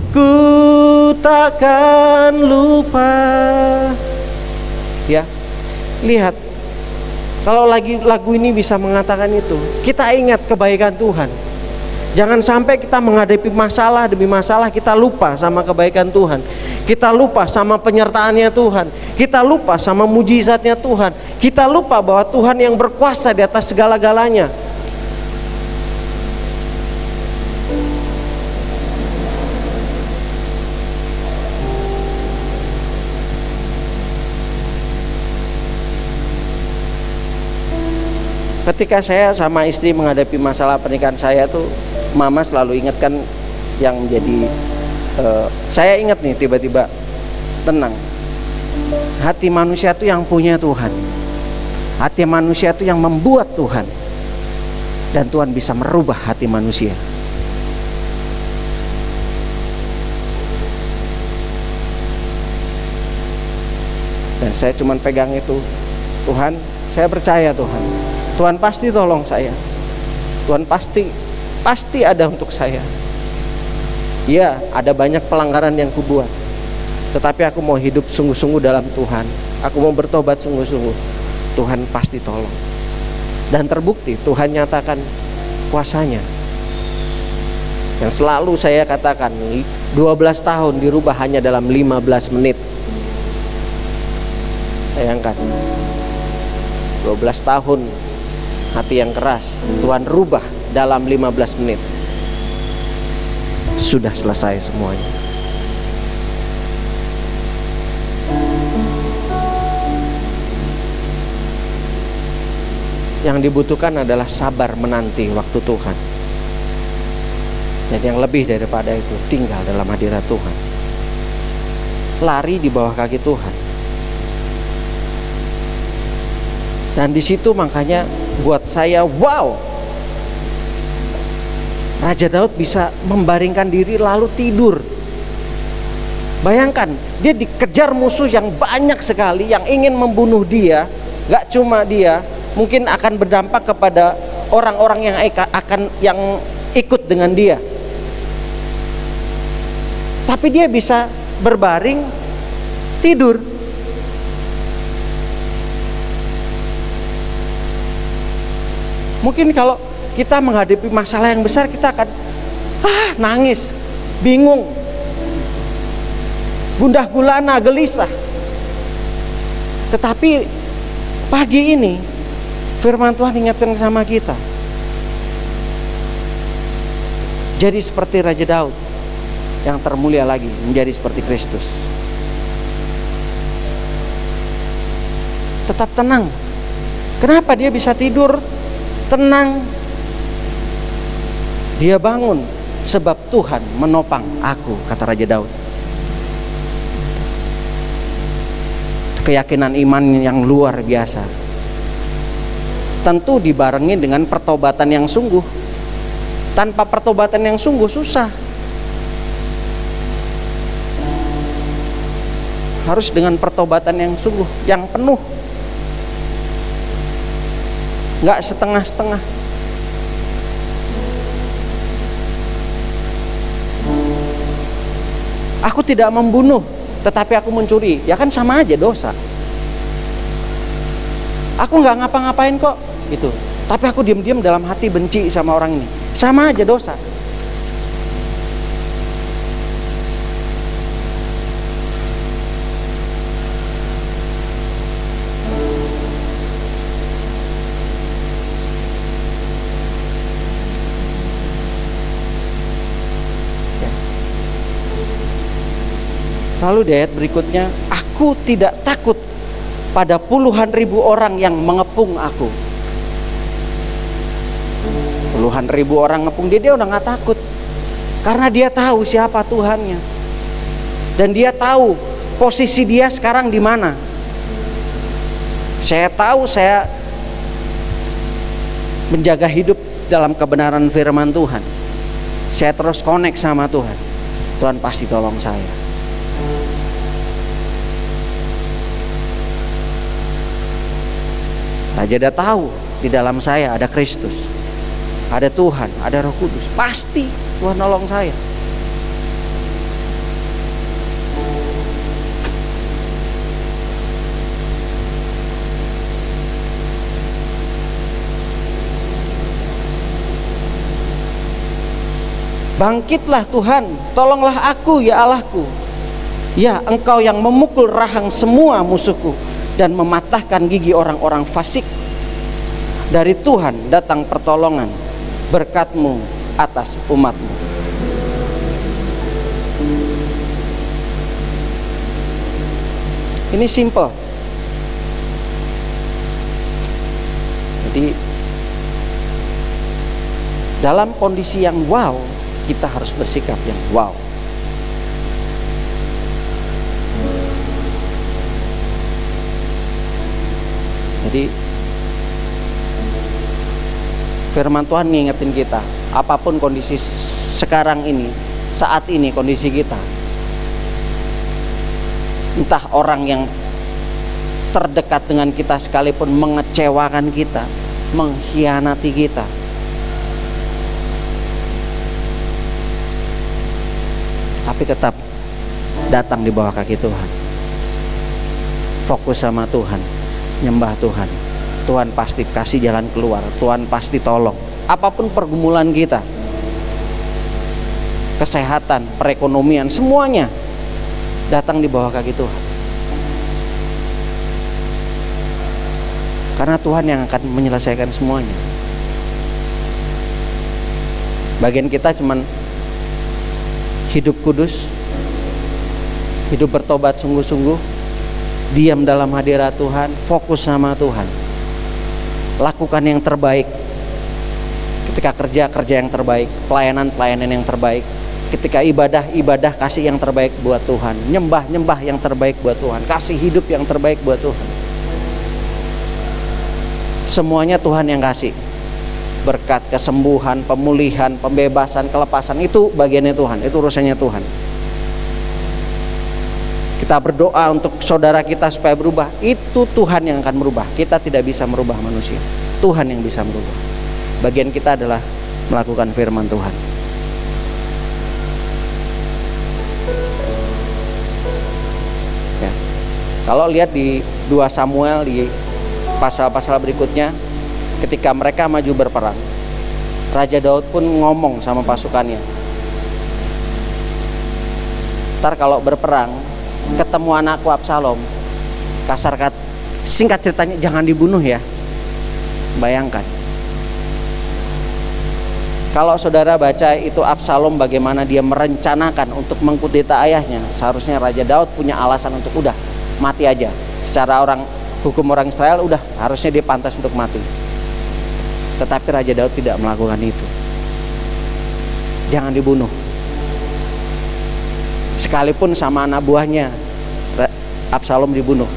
ku takkan lupa. Ya, lihat, kalau lagu ini bisa mengatakan itu, kita ingat kebaikan Tuhan. Jangan sampai kita menghadapi masalah demi masalah kita lupa sama kebaikan Tuhan. Kita lupa sama penyertaannya Tuhan. Kita lupa sama mujizatnya Tuhan. Kita lupa bahwa Tuhan yang berkuasa di atas segala-galanya. Ketika saya sama istri menghadapi masalah pernikahan saya tuh, mama selalu ingatkan yang menjadi saya ingat nih, tiba-tiba tenang. Hati manusia itu yang punya Tuhan. Hati manusia itu yang membuat Tuhan. Dan Tuhan bisa merubah hati manusia. Dan saya cuma pegang itu. Tuhan, saya percaya Tuhan. Tuhan pasti tolong saya. Tuhan pasti ada untuk saya. Ya, ada banyak pelanggaran yang kubuat, tetapi aku mau hidup sungguh-sungguh dalam Tuhan. Aku mau bertobat sungguh-sungguh. Tuhan pasti tolong. Dan terbukti Tuhan nyatakan kuasanya. Yang selalu saya katakan, 12 tahun dirubah hanya dalam 15 menit. Bayangkan, 12 tahun hati yang keras, Tuhan rubah dalam 15 menit. Sudah selesai semuanya. Yang dibutuhkan adalah sabar menanti waktu Tuhan. Dan yang lebih daripada itu, tinggal dalam hadirat Tuhan. Lari di bawah kaki Tuhan. Dan di situ makanya buat saya, wow, Raja Daud bisa membaringkan diri lalu tidur. Bayangkan, dia dikejar musuh yang banyak sekali yang ingin membunuh dia. Gak cuma dia, mungkin akan berdampak kepada orang-orang yang ikut dengan dia. Tapi dia bisa berbaring tidur. Mungkin kalau kita menghadapi masalah yang besar, kita akan nangis, bingung, gundah gulana, gelisah. Tetapi pagi ini firman Tuhan ingatkan sama kita, jadi seperti Raja Daud yang termulia lagi, menjadi seperti Kristus. Tetap tenang. Kenapa dia bisa tidur tenang? Dia bangun sebab Tuhan menopang aku, kata Raja Daud. Keyakinan iman yang luar biasa. Tentu dibarengi dengan pertobatan yang sungguh. Tanpa pertobatan yang sungguh susah. Harus dengan pertobatan yang sungguh, yang penuh. Enggak setengah-setengah. Aku tidak membunuh, tetapi aku mencuri. Ya kan sama aja dosa. Aku nggak ngapa-ngapain kok, gitu. Tapi aku diam-diam dalam hati benci sama orang ini. Sama aja dosa. Lalu di ayat berikutnya, aku tidak takut pada puluhan ribu orang yang mengepung aku. Puluhan ribu orang ngepung dia udah gak takut. Karena dia tahu siapa Tuhannya. Dan dia tahu posisi dia sekarang di mana. Saya tahu saya menjaga hidup dalam kebenaran firman Tuhan. Saya terus connect sama Tuhan. Tuhan pasti tolong saya. Raja dia tahu di dalam saya ada Kristus, ada Tuhan, ada Roh Kudus. Pasti Tuhan nolong saya. Bangkitlah Tuhan, tolonglah aku ya Allahku. Ya, Engkau yang memukul rahang semua musuhku dan mematahkan gigi orang-orang fasik. Dari Tuhan datang pertolongan, berkat-Mu atas umat-Mu. Ini simple. Jadi dalam kondisi yang wow, kita harus bersikap yang wow. Jadi firman Tuhan ngingetin kita, apapun kondisi sekarang ini, saat ini kondisi kita, entah orang yang terdekat dengan kita sekalipun mengecewakan kita, mengkhianati kita, tapi tetap datang di bawah kaki Tuhan, fokus sama Tuhan, nyembah Tuhan. Tuhan pasti kasih jalan keluar, Tuhan pasti tolong. Apapun pergumulan kita, kesehatan, perekonomian, semuanya datang di bawah kaki Tuhan. Karena Tuhan yang akan menyelesaikan semuanya. Bagian kita cuman hidup kudus, hidup bertobat sungguh-sungguh, diam dalam hadirat Tuhan, fokus sama Tuhan, lakukan yang terbaik. Ketika kerja yang terbaik, pelayanan yang terbaik. Ketika ibadah kasih yang terbaik buat Tuhan, nyembah yang terbaik buat Tuhan, kasih hidup yang terbaik buat Tuhan. Semuanya Tuhan yang kasih. Berkat, kesembuhan, pemulihan, pembebasan, kelepasan, itu bagiannya Tuhan, itu urusannya Tuhan. Kita berdoa untuk saudara kita supaya berubah, itu Tuhan yang akan merubah. Kita tidak bisa merubah manusia, Tuhan yang bisa merubah. Bagian kita adalah melakukan firman Tuhan. Ya. Kalau lihat di 2 Samuel, di pasal-pasal berikutnya, ketika mereka maju berperang, Raja Daud pun ngomong sama pasukannya, ntar kalau berperang ketemu anakku Absalom, singkat ceritanya, jangan dibunuh ya. Bayangkan kalau saudara baca itu Absalom bagaimana dia merencanakan untuk mengkudeta ayahnya. Seharusnya Raja Daud punya alasan untuk udah mati aja. Secara hukum orang Israel udah harusnya dia pantas untuk mati. Tetapi Raja Daud tidak melakukan itu. Jangan dibunuh. Sekalipun sama anak buahnya Absalom dibunuh.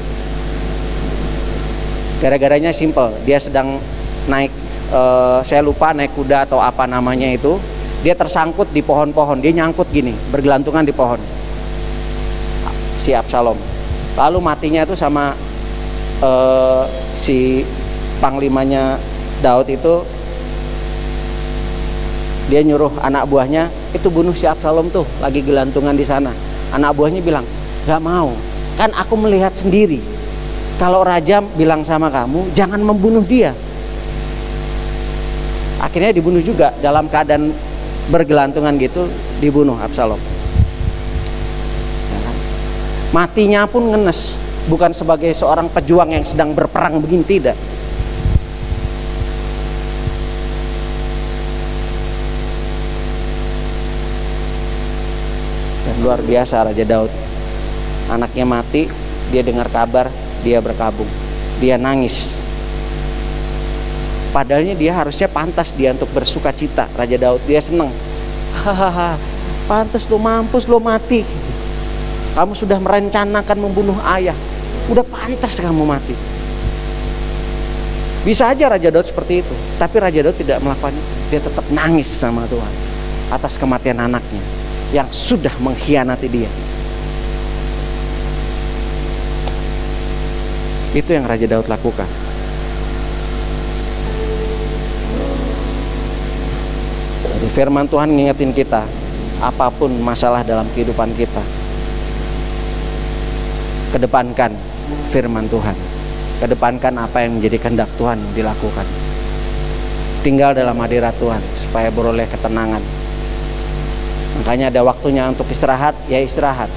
Gara-garanya simple, dia sedang naik, saya lupa naik kuda atau apa namanya itu, dia tersangkut di pohon-pohon, dia nyangkut gini, bergelantungan di pohon, si Absalom. Lalu matinya itu sama si panglimanya Daud itu, dia nyuruh anak buahnya itu bunuh si Absalom tuh, lagi gelantungan di sana. Anak buahnya bilang, gak mau, kan aku melihat sendiri kalau raja bilang sama kamu jangan membunuh dia. Akhirnya dibunuh juga, dalam keadaan bergelantungan gitu dibunuh Absalom. Matinya pun ngenes, bukan sebagai seorang pejuang yang sedang berperang begini, tidak. Dan luar biasa Raja Daud. Anaknya mati, dia dengar kabar, dia berkabung, dia nangis. Padahalnya dia harusnya pantas dia untuk bersuka cita. Raja Daud dia senang, hahaha, Pantas lo, mampus lo mati. Kamu sudah merencanakan membunuh ayah, udah pantas kamu mati. Bisa aja Raja Daud seperti itu, tapi Raja Daud tidak melakukan itu. Dia tetap nangis sama Tuhan atas kematian anaknya yang sudah mengkhianati dia. Itu yang Raja Daud lakukan. Jadi firman Tuhan ngingetin kita, apapun masalah dalam kehidupan kita, kedepankan firman Tuhan, kedepankan apa yang menjadi kehendak Tuhan dilakukan. Tinggal dalam hadirat Tuhan supaya beroleh ketenangan. Makanya ada waktunya untuk istirahat, ya istirahat.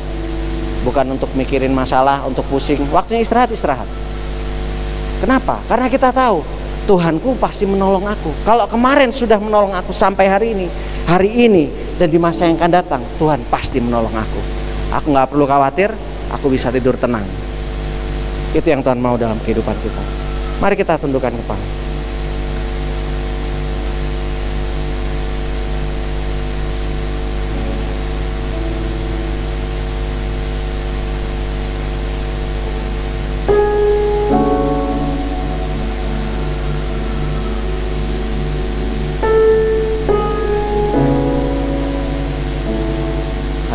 Bukan untuk mikirin masalah, untuk pusing. Waktunya istirahat, istirahat. Kenapa? Karena kita tahu Tuhanku pasti menolong aku. Kalau kemarin sudah menolong aku sampai hari ini dan di masa yang akan datang, Tuhan pasti menolong aku. Aku gak perlu khawatir, aku bisa tidur tenang. Itu yang Tuhan mau dalam kehidupan kita. Mari kita tundukkan kepala.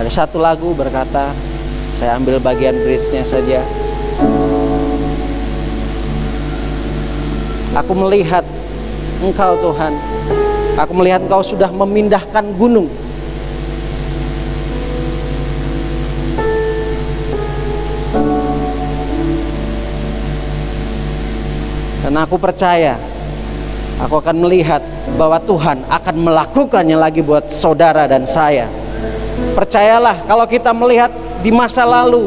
Ada satu lagu berkata, saya ambil bagian bridge-nya saja. Aku melihat Engkau Tuhan, aku melihat Engkau sudah memindahkan gunung. Dan aku percaya, aku akan melihat bahwa Tuhan akan melakukannya lagi buat saudara dan saya. Percayalah, kalau kita melihat di masa lalu,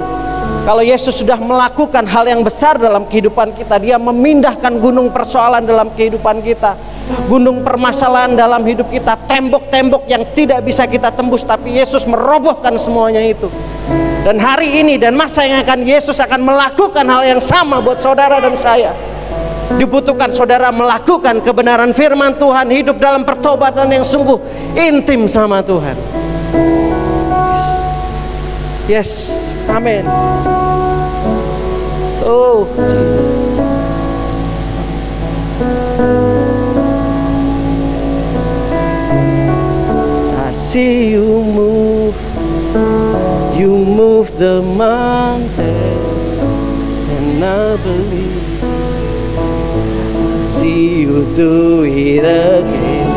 kalau Yesus sudah melakukan hal yang besar dalam kehidupan kita, Dia memindahkan gunung persoalan dalam kehidupan kita, gunung permasalahan dalam hidup kita, tembok-tembok yang tidak bisa kita tembus, tapi Yesus merobohkan semuanya itu. Dan hari ini dan masa yang akan, Yesus akan melakukan hal yang sama buat saudara dan saya. Dibutuhkan saudara melakukan kebenaran firman Tuhan, hidup dalam pertobatan yang sungguh intim sama Tuhan. Yes, amin. Oh, Jesus. I see you move the mountain, and I believe. I see you do it again.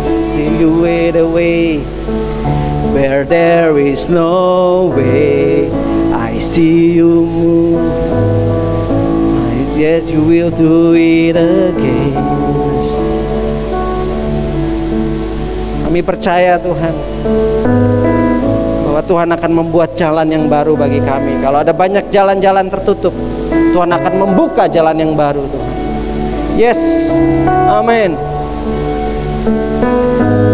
See you wait away where there is no way. I see you move. Yes, you will do it again. Kami percaya Tuhan, bahwa Tuhan akan membuat jalan yang baru bagi kami. Kalau ada banyak jalan-jalan tertutup, Tuhan akan membuka jalan yang baru Tuhan. Yes, amin.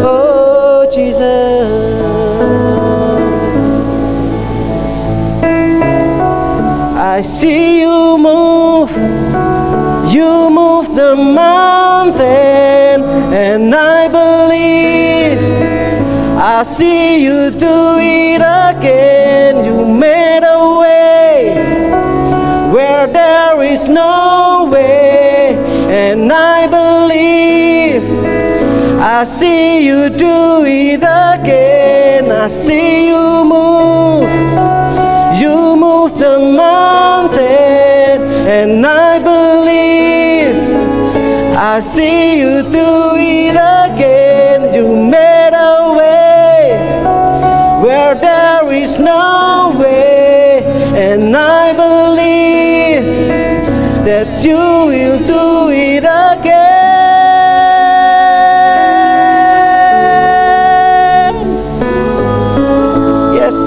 Oh Jesus, I see you move the mountain, and I believe. I see you do it again. You made a way where there is no way, and I believe. I see you do it again. I see you move the mountain, and I believe. I see you do it again. You made a way where there is no way, and I believe that you will do it again. Yes.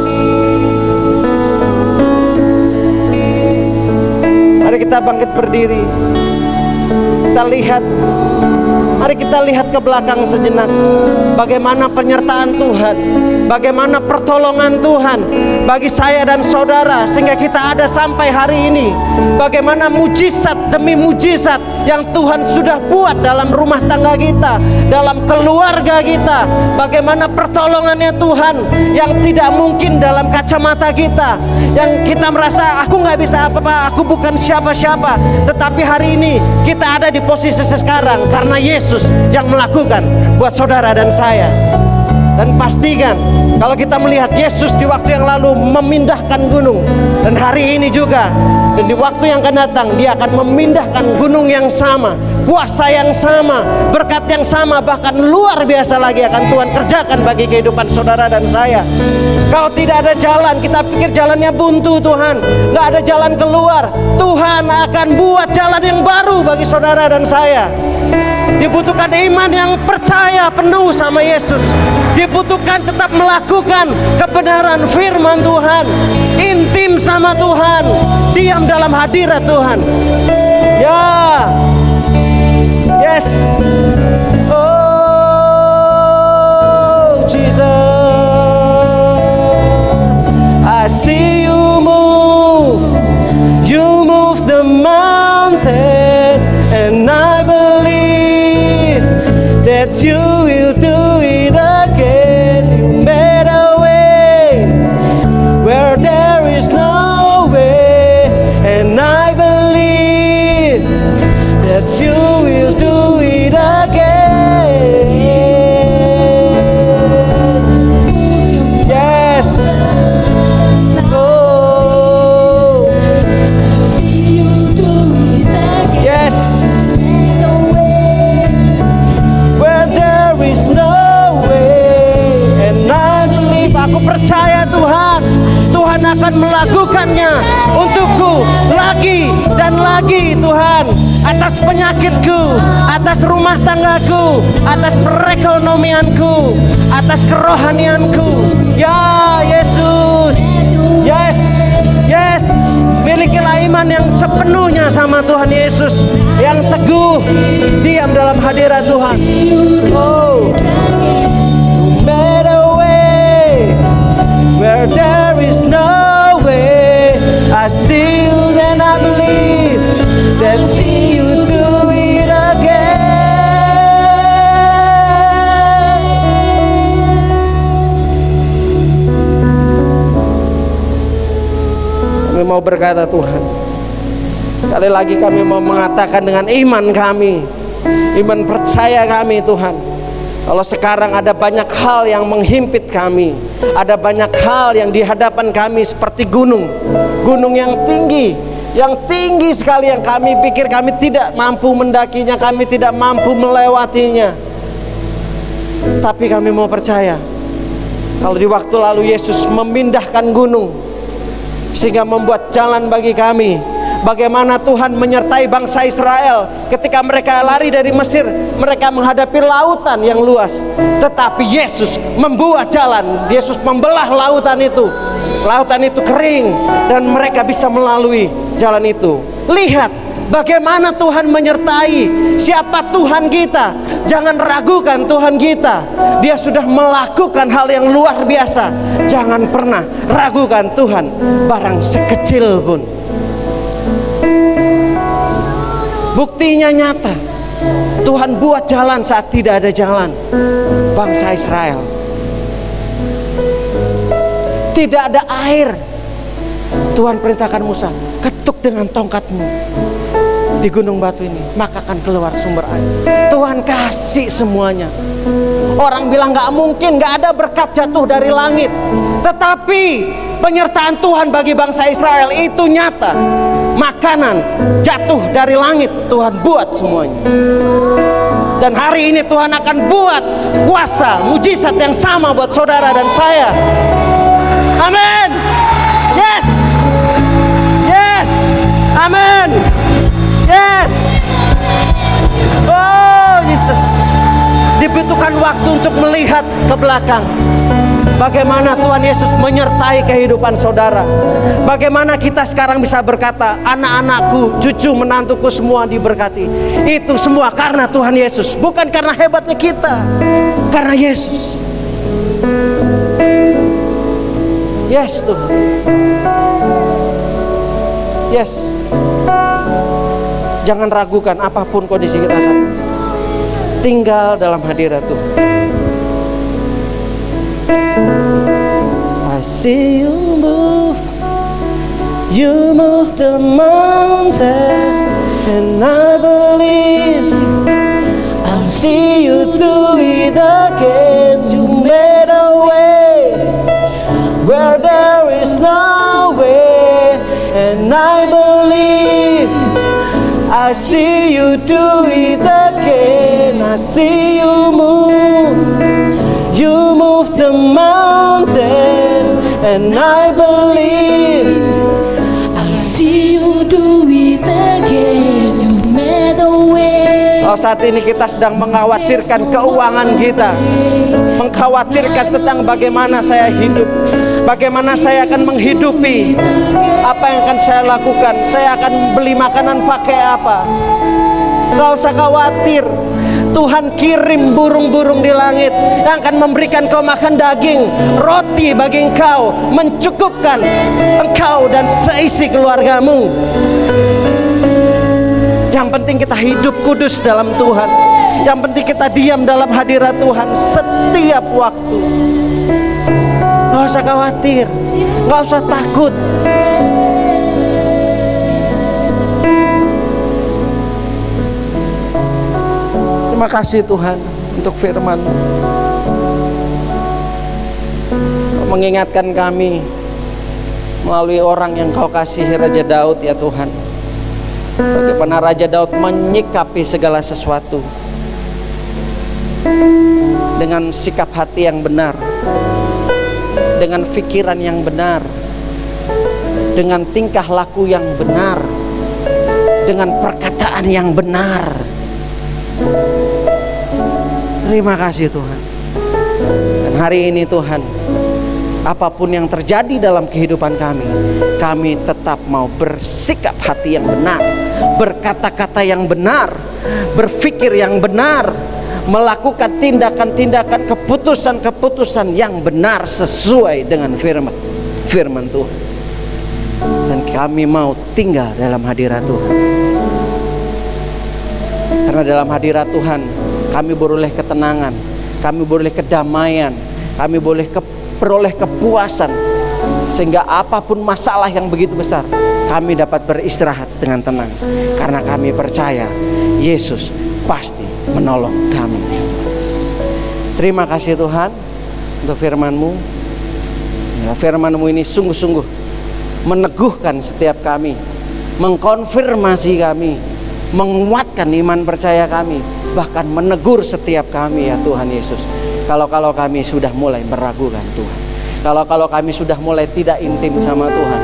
Mari kita bangkit berdiri. Kita lihat Mari kita lihat ke belakang sejenak. Bagaimana penyertaan Tuhan, bagaimana pertolongan Tuhan bagi saya dan saudara sehingga kita ada sampai hari ini. Bagaimana mujizat demi mujizat yang Tuhan sudah buat dalam rumah tangga kita, dalam keluarga kita. Bagaimana pertolongannya Tuhan yang tidak mungkin dalam kacamata kita, yang kita merasa aku nggak bisa apa-apa, aku bukan siapa-siapa. Tetapi hari ini kita ada di posisi sekarang karena Yesus yang melakukan buat saudara dan saya. Dan pastikan kalau kita melihat Yesus di waktu yang lalu memindahkan gunung, dan hari ini juga, dan di waktu yang akan datang Dia akan memindahkan gunung yang sama, kuasa yang sama, berkat yang sama, bahkan luar biasa lagi akan Tuhan kerjakan bagi kehidupan saudara dan saya. Kalau tidak ada jalan, kita pikir jalannya buntu Tuhan, gak ada jalan keluar, Tuhan akan buat jalan yang baru bagi saudara dan saya. Dibutuhkan iman yang percaya penuh sama Yesus. Dibutuhkan tetap melakukan kebenaran firman Tuhan, intim sama Tuhan, diam dalam hadirat Tuhan. Ya, yes. Oh Jesus, I see you move the mountain, and I believe that you will do it again. You made a way where there is no way, and I believe that you will do it again. Yes. Oh. Yes. Where there is no way, and I believe, aku percaya Tuhan, Tuhan akan melakukannya untukku lagi dan lagi Tuhan, atas penyakitku, atas rumah tanggaku, atas perekonomianku, atas kerohanianku. Ya Yesus, yes, yes. Milikilah iman yang sepenuhnya sama Tuhan Yesus, yang teguh, diam dalam hadirat Tuhan. Oh, you made a way where there is no way. I see you and I believe that you do it again. Kami mau berkata Tuhan, sekali lagi kami mau mengatakan dengan iman kami, iman percaya kami Tuhan, kalau sekarang ada banyak hal yang menghimpit kami, ada banyak hal yang di hadapan kami seperti gunung yang tinggi sekali, yang kami pikir kami tidak mampu mendakinya, kami tidak mampu melewatinya. Tapi kami mau percaya, kalau di waktu lalu Yesus memindahkan gunung sehingga membuat jalan bagi kami. Bagaimana Tuhan menyertai bangsa Israel ketika mereka lari dari Mesir, mereka menghadapi lautan yang luas, tetapi Yesus membuat jalan. Yesus membelah lautan itu kering, dan mereka bisa melalui jalan itu. Lihat bagaimana Tuhan menyertai. Siapa Tuhan kita? Jangan ragukan Tuhan kita. Dia sudah melakukan hal yang luar biasa. Jangan pernah ragukan Tuhan barang sekecil pun. Buktinya nyata, Tuhan buat jalan saat tidak ada jalan. Bangsa Israel, tidak ada air. Tuhan perintahkan Musa, ketuk dengan tongkatmu di gunung batu ini, maka akan keluar sumber air. Tuhan kasih semuanya. Orang bilang gak mungkin, gak ada berkat jatuh dari langit. Tetapi penyertaan Tuhan bagi bangsa Israel itu nyata. Makanan jatuh dari langit, Tuhan buat semuanya. Dan hari ini Tuhan akan buat kuasa, mujizat yang sama buat saudara dan saya. Amin. Yes. Yes. Amin. Yes. Oh, Yesus. Dibutuhkan waktu untuk melihat ke belakang. bagaimana Tuhan Yesus menyertai kehidupan saudara. Bagaimana kita sekarang bisa berkata, anak-anakku, cucu, menantuku semua diberkati. Itu semua karena Tuhan Yesus, bukan karena hebatnya kita, karena Yesus. Yes Tuhan. Yes. Jangan ragukan apapun kondisi kita saat ini. Tinggal dalam hadirat Tuhan. I see you move the mountain, and I believe I'll see you do it again. You made a way where there is no way, and I believe I see you do it again. I see you move the mountain, and I believe I'll see you do it again. You made a way. Kalau saat ini kita sedang mengkhawatirkan keuangan kita, mengkhawatirkan tentang bagaimana saya hidup, bagaimana saya akan menghidupi, apa yang akan saya lakukan, saya akan beli makanan pakai apa. Gak usah khawatir. Tuhan kirim burung-burung di langit yang akan memberikan kau makan daging, roti bagi engkau, mencukupkan engkau dan seisi keluargamu. Yang penting kita hidup kudus dalam Tuhan. Yang penting kita diam dalam hadirat Tuhan setiap waktu. Gak usah khawatir, gak usah takut. Terima kasih Tuhan untuk firman-Mu. Mengingatkan kami melalui orang yang Kau kasihi, Raja Daud ya Tuhan. Bagaimana Raja Daud menyikapi segala sesuatu dengan sikap hati yang benar, dengan pikiran yang benar, dengan tingkah laku yang benar, dengan perkataan yang benar. Terima kasih Tuhan. Dan hari ini Tuhan, apapun yang terjadi dalam kehidupan kami tetap mau bersikap hati yang benar, berkata-kata yang benar, berpikir yang benar, melakukan tindakan-tindakan, keputusan-keputusan yang benar sesuai dengan firman Tuhan. Dan kami mau tinggal dalam hadirat Tuhan. Karena dalam hadirat Tuhan kami beroleh ketenangan, kami beroleh kedamaian, kami boleh peroleh kepuasan, sehingga apapun masalah yang begitu besar, kami dapat beristirahat dengan tenang. Karena kami percaya Yesus pasti menolong kami. Terima kasih Tuhan untuk firman-Mu. Firman-Mu ini sungguh-sungguh meneguhkan setiap kami, mengkonfirmasi kami, menguatkan iman percaya kami, bahkan menegur setiap kami ya Tuhan Yesus. Kalau kami sudah mulai meragukan Tuhan, kalau kami sudah mulai tidak intim sama Tuhan,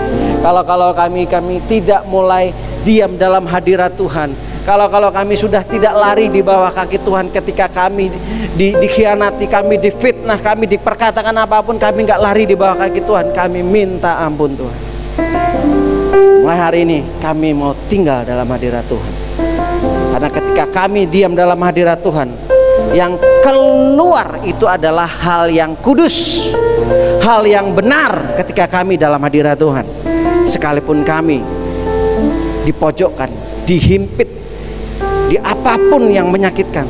kalau kami tidak mulai diam dalam hadirat Tuhan, kalau kami sudah tidak lari di bawah kaki Tuhan ketika kami dikhianati, kami difitnah, kami diperkatakan apapun, kami nggak lari di bawah kaki Tuhan, kami minta ampun Tuhan. Mulai hari ini kami mau tinggal dalam hadirat Tuhan. Karena ketika kami diam dalam hadirat Tuhan, yang keluar itu adalah hal yang kudus, hal yang benar ketika kami dalam hadirat Tuhan. Sekalipun kami dipojokkan, dihimpit, di apapun yang menyakitkan,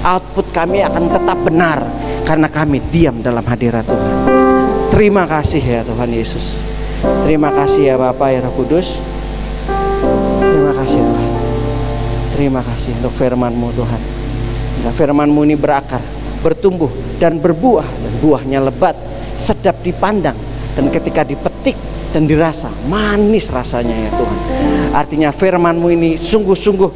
output kami akan tetap benar karena kami diam dalam hadirat Tuhan. Terima kasih ya Tuhan Yesus. Terima kasih ya Bapa ya Roh Kudus. Terima kasih Tuhan. Terima kasih untuk firman-Mu Tuhan. Firman-Mu ini berakar, bertumbuh dan berbuah, dan buahnya lebat, sedap dipandang, dan ketika dipetik dan dirasa, manis rasanya ya Tuhan. Artinya firman-Mu ini sungguh-sungguh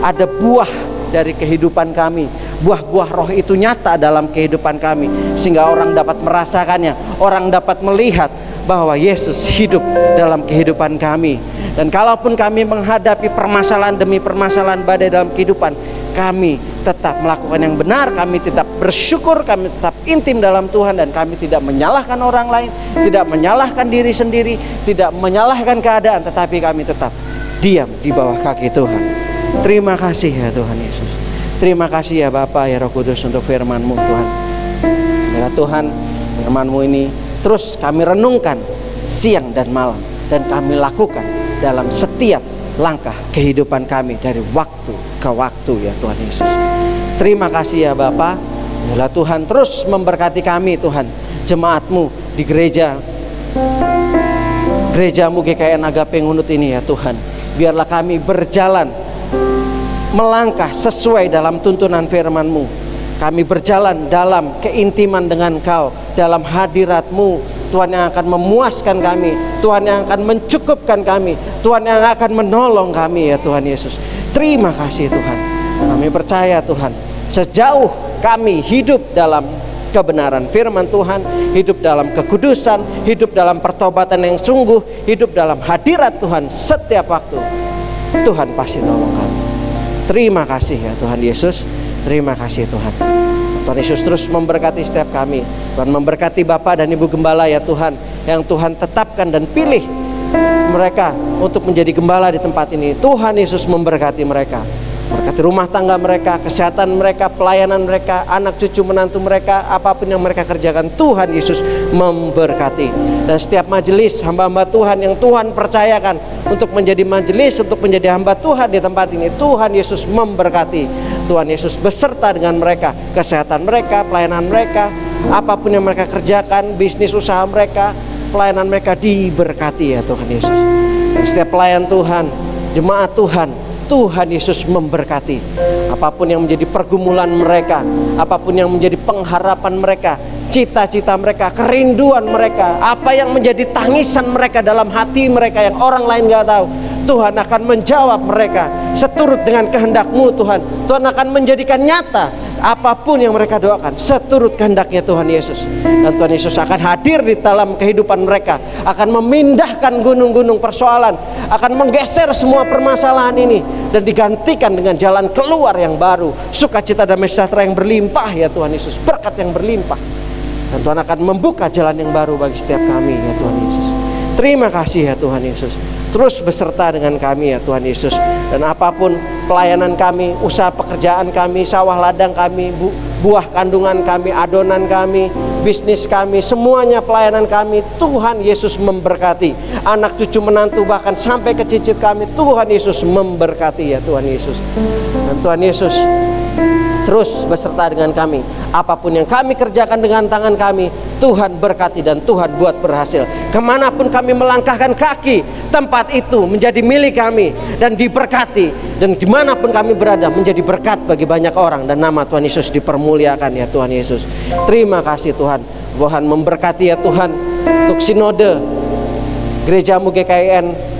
ada buah dari kehidupan kami. Buah-buah roh itu nyata dalam kehidupan kami, sehingga orang dapat merasakannya, orang dapat melihat bahwa Yesus hidup dalam kehidupan kami. Dan kalaupun kami menghadapi permasalahan demi permasalahan badai dalam kehidupan, kami tetap melakukan yang benar, kami tetap bersyukur, kami tetap intim dalam Tuhan, dan kami tidak menyalahkan orang lain, tidak menyalahkan diri sendiri, tidak menyalahkan keadaan, tetapi kami tetap diam di bawah kaki Tuhan. Terima kasih ya Tuhan Yesus. Terima kasih ya Bapa, ya Roh Kudus, untuk firman-Mu Tuhan. Ya Tuhan, firman-Mu ini terus kami renungkan siang dan malam, dan kami lakukan dalam setiap langkah kehidupan kami dari waktu ke waktu ya Tuhan Yesus. Terima kasih ya Bapa. Biarlah Tuhan terus memberkati kami Tuhan, jemaat-Mu di gereja-Mu GKN Agape Ngunut ini ya Tuhan. Biarlah kami berjalan melangkah sesuai dalam tuntunan firman-Mu. Kami berjalan dalam keintiman dengan Kau, dalam hadirat-Mu Tuhan, yang akan memuaskan kami, Tuhan yang akan mencukupkan kami, Tuhan yang akan menolong kami ya Tuhan Yesus. Terima kasih Tuhan. Kami percaya Tuhan, sejauh kami hidup dalam kebenaran firman Tuhan, hidup dalam kekudusan, hidup dalam pertobatan yang sungguh, hidup dalam hadirat Tuhan setiap waktu, Tuhan pasti tolong kami. Terima kasih ya Tuhan Yesus. Terima kasih Tuhan. Tuhan Yesus terus memberkati setiap kami. Tuhan memberkati Bapak dan Ibu Gembala ya Tuhan, yang Tuhan tetapkan dan pilih mereka untuk menjadi gembala di tempat ini. Tuhan Yesus memberkati mereka, berkati rumah tangga mereka, kesehatan mereka, pelayanan mereka, anak cucu menantu mereka, apapun yang mereka kerjakan, Tuhan Yesus memberkati. Dan setiap majelis hamba-hamba Tuhan yang Tuhan percayakan untuk menjadi majelis, untuk menjadi hamba Tuhan di tempat ini, Tuhan Yesus memberkati. Tuhan Yesus beserta dengan mereka, kesehatan mereka, pelayanan mereka, apapun yang mereka kerjakan, bisnis usaha mereka, pelayanan mereka diberkati ya Tuhan Yesus. Dan setiap pelayan Tuhan, jemaat Tuhan, Tuhan Yesus memberkati. Apapun yang menjadi pergumulan mereka, apapun yang menjadi pengharapan mereka, cita-cita mereka, kerinduan mereka, apa yang menjadi tangisan mereka dalam hati mereka yang orang lain gak tahu, Tuhan akan menjawab mereka seturut dengan kehendak-Mu Tuhan. Tuhan akan menjadikan nyata apapun yang mereka doakan seturut kehendak-Nya Tuhan Yesus. Dan Tuhan Yesus akan hadir di dalam kehidupan mereka, akan memindahkan gunung-gunung persoalan, akan menggeser semua permasalahan ini dan digantikan dengan jalan keluar yang baru, sukacita damai sejahtera yang berlimpah ya Tuhan Yesus, berkat yang berlimpah. Dan Tuhan akan membuka jalan yang baru bagi setiap kami ya Tuhan Yesus. Terima kasih ya Tuhan Yesus. Terus beserta dengan kami ya Tuhan Yesus. Dan apapun pelayanan kami, usaha pekerjaan kami, sawah ladang kami, buah kandungan kami, adonan kami, bisnis kami, semuanya pelayanan kami, Tuhan Yesus memberkati. Anak cucu menantu bahkan sampai ke cicit kami, Tuhan Yesus memberkati ya Tuhan Yesus. Dan Tuhan Yesus terus beserta dengan kami. Apapun yang kami kerjakan dengan tangan kami, Tuhan berkati dan Tuhan buat berhasil. Kemanapun kami melangkahkan kaki, tempat itu menjadi milik kami dan diberkati. Dan dimanapun kami berada menjadi berkat bagi banyak orang, dan nama Tuhan Yesus dipermuliakan ya Tuhan Yesus. Terima kasih Tuhan. Tuhan memberkati ya Tuhan untuk sinode gereja-Mu GKN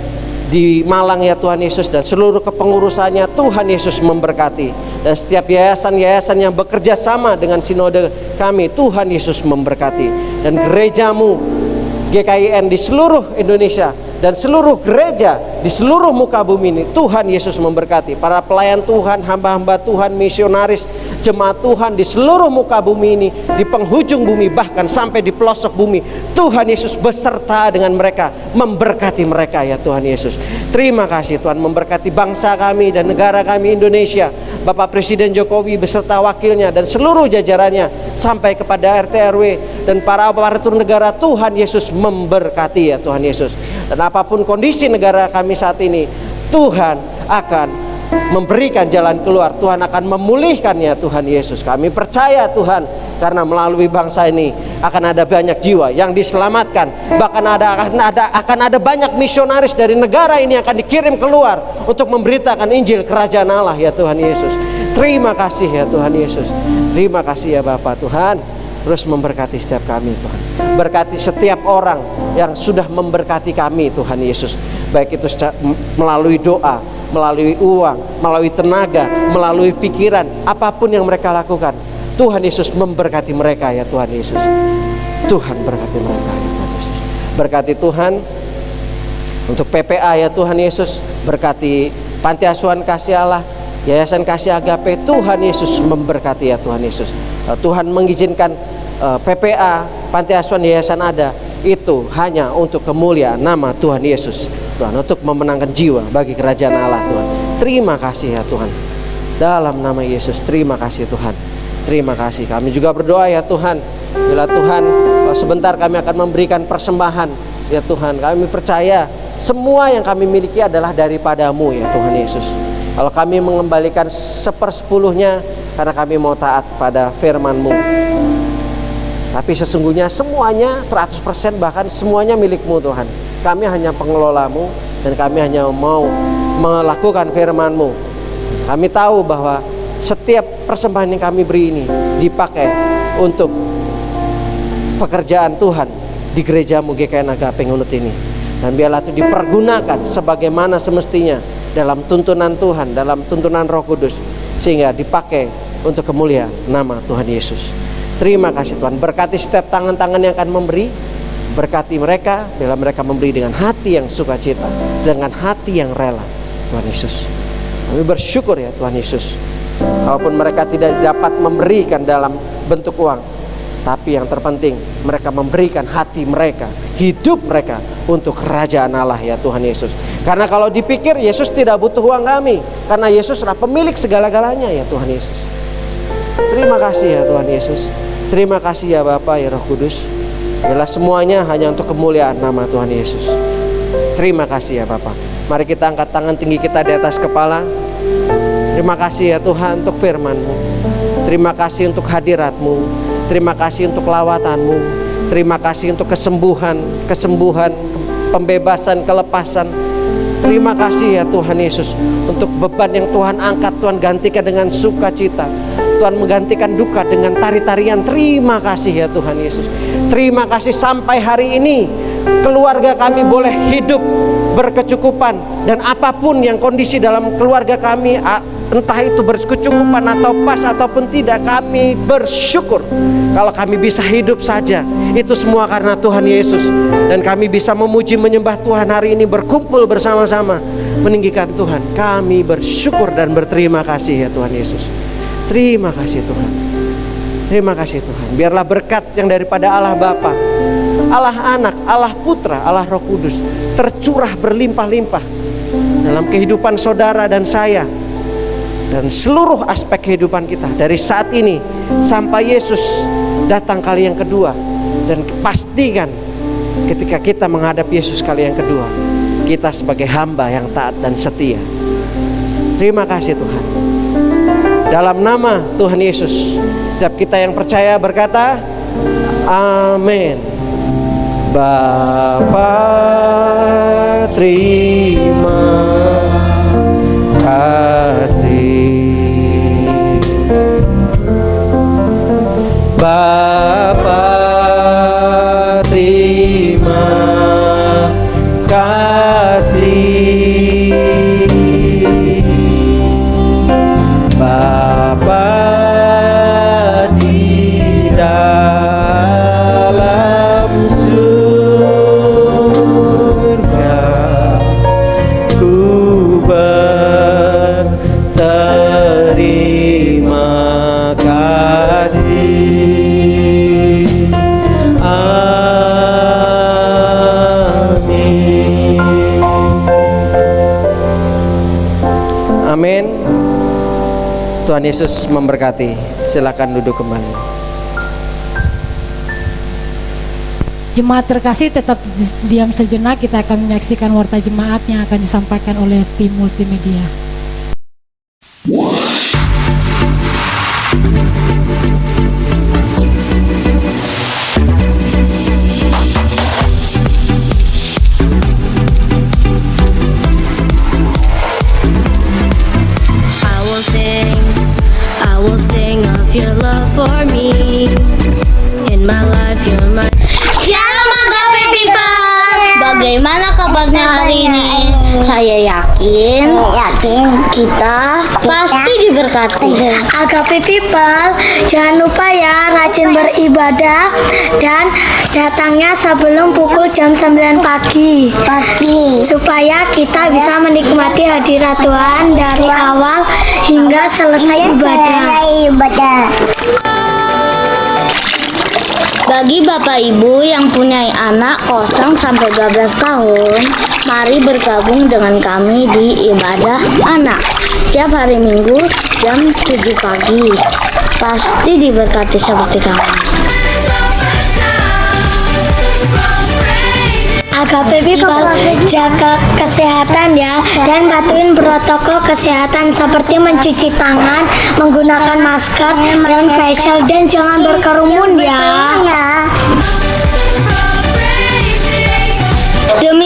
di Malang ya Tuhan Yesus, dan seluruh kepengurusannya, Tuhan Yesus memberkati. Dan setiap yayasan-yayasan yang bekerja sama dengan sinode kami, Tuhan Yesus memberkati. Dan gereja-Mu GKIN di seluruh Indonesia dan seluruh gereja di seluruh muka bumi ini, Tuhan Yesus memberkati. Para pelayan Tuhan, hamba-hamba Tuhan, misionaris, jemaat Tuhan di seluruh muka bumi ini, di penghujung bumi, bahkan sampai di pelosok bumi, Tuhan Yesus beserta dengan mereka, memberkati mereka ya Tuhan Yesus. Terima kasih Tuhan, memberkati bangsa kami dan negara kami Indonesia, Bapak Presiden Jokowi beserta wakilnya dan seluruh jajarannya, sampai kepada RT RW dan para aparatur negara. Tuhan Yesus memberkati ya Tuhan Yesus. Dan apapun kondisi negara kami saat ini, Tuhan akan memberikan jalan keluar, Tuhan akan memulihkannya Tuhan Yesus. Kami percaya Tuhan, karena melalui bangsa ini akan ada banyak jiwa yang diselamatkan. Bahkan akan ada banyak misionaris dari negara ini akan dikirim keluar untuk memberitakan Injil Kerajaan Allah ya Tuhan Yesus. Terima kasih ya Tuhan Yesus. Terima kasih ya Bapa Tuhan. Terus memberkati setiap kami Tuhan. Berkati setiap orang yang sudah memberkati kami Tuhan Yesus. Baik itu melalui doa, melalui uang, melalui tenaga, melalui pikiran, apapun yang mereka lakukan, Tuhan Yesus memberkati mereka ya Tuhan Yesus. Tuhan berkati mereka ya Tuhan Yesus. Berkati Tuhan untuk PPA ya Tuhan Yesus. Berkati Panti Asuhan Kasih Allah, Yayasan Kasih Agape, Tuhan Yesus memberkati ya Tuhan Yesus. Tuhan mengizinkan PPA, Panti Asuhan Yayasan ada, itu hanya untuk kemuliaan nama Tuhan Yesus, Tuhan, untuk memenangkan jiwa bagi kerajaan Allah, Tuhan. Terima kasih ya Tuhan, dalam nama Yesus. Terima kasih Tuhan, terima kasih. Kami juga berdoa ya Tuhan, bila Tuhan sebentar kami akan memberikan persembahan ya Tuhan. Kami percaya semua yang kami miliki adalah daripada-Mu ya Tuhan Yesus. Kalau kami mengembalikan 1/10-nya karena kami mau taat pada firman-Mu, tapi sesungguhnya semuanya 100%, bahkan semuanya milik-Mu Tuhan. Kami hanya pengelola-Mu dan kami hanya mau melakukan firman-Mu. Kami tahu bahwa setiap persembahan yang kami beri ini dipakai untuk pekerjaan Tuhan di gereja-Mu GKN Agape Ngunut ini. Dan biarlah itu dipergunakan sebagaimana semestinya dalam tuntunan Tuhan, dalam tuntunan Roh Kudus, sehingga dipakai untuk kemuliaan nama Tuhan Yesus. Terima kasih Tuhan, berkati setiap tangan-tangan yang akan memberi. Berkati mereka bila mereka memberi dengan hati yang sukacita, dengan hati yang rela, Tuhan Yesus. Kami bersyukur ya Tuhan Yesus, walaupun mereka tidak dapat memberikan dalam bentuk uang, tapi yang terpenting mereka memberikan hati mereka, hidup mereka untuk kerajaan Allah ya Tuhan Yesus. Karena kalau dipikir Yesus tidak butuh uang kami, karena Yesus adalah pemilik segala-galanya ya Tuhan Yesus. Terima kasih ya Tuhan Yesus. Terima kasih ya Bapa ya Roh Kudus. Biarlah semuanya hanya untuk kemuliaan nama Tuhan Yesus. Terima kasih ya Bapa. Mari kita angkat tangan tinggi kita di atas kepala. Terima kasih ya Tuhan untuk firman-Mu. Terima kasih untuk hadirat-Mu. Terima kasih untuk lawatan-Mu. Terima kasih untuk kesembuhan, pembebasan, kelepasan. Terima kasih ya Tuhan Yesus untuk beban yang Tuhan angkat, Tuhan gantikan dengan sukacita. Tuhan menggantikan duka dengan tari-tarian. Terima kasih ya Tuhan Yesus. Terima kasih sampai hari ini keluarga kami boleh hidup berkecukupan. Dan apapun yang kondisi dalam keluarga kami, entah itu berkecukupan atau pas ataupun tidak, kami bersyukur kalau kami bisa hidup saja. Itu semua karena Tuhan Yesus. Dan kami bisa memuji menyembah Tuhan hari ini, berkumpul bersama-sama meninggikan Tuhan. Kami bersyukur dan berterima kasih ya Tuhan Yesus. Terima kasih Tuhan. Terima kasih Tuhan. Biarlah berkat yang daripada Allah Bapa, Allah Anak, Allah Putra, Allah Roh Kudus tercurah berlimpah-limpah dalam kehidupan saudara dan saya, dan seluruh aspek kehidupan kita dari saat ini sampai Yesus datang kali yang kedua. Dan pastikan ketika kita menghadap Yesus kali yang kedua, kita sebagai hamba yang taat dan setia. Terima kasih Tuhan. Dalam nama Tuhan Yesus, setiap kita yang percaya berkata, amin. Bapa, terima kasih. Bapa, terima kasih. Bapa di dalam surga, ku berterima kasih. Amin. Amin. Tuhan Yesus memberkati. Silakan duduk kembali. Jemaat terkasih, tetap diam sejenak. Kita akan menyaksikan warta jemaat yang akan disampaikan oleh tim multimedia. I will sing of your love for me. In my life you're my. Shalom Agape people. Bagaimana kabarnya hari ini? Saya yakin kita pasti diberkati. Agape people, jangan lupa ya rajin beribadah dan datangnya sebelum pukul jam 9 pagi. Supaya kita bisa menikmati hadirat Tuhan dari awal hingga selesai ibadah. Bagi Bapak Ibu yang punya anak 0 sampai 12 tahun, mari bergabung dengan kami di ibadah anak setiap hari Minggu jam 7 pagi. Pasti diberkati seperti kami. Agape people, jaga kesehatan ya, dan patuhin protokol kesehatan seperti mencuci tangan, menggunakan masker dan facial, dan jangan berkerumun ya. Demi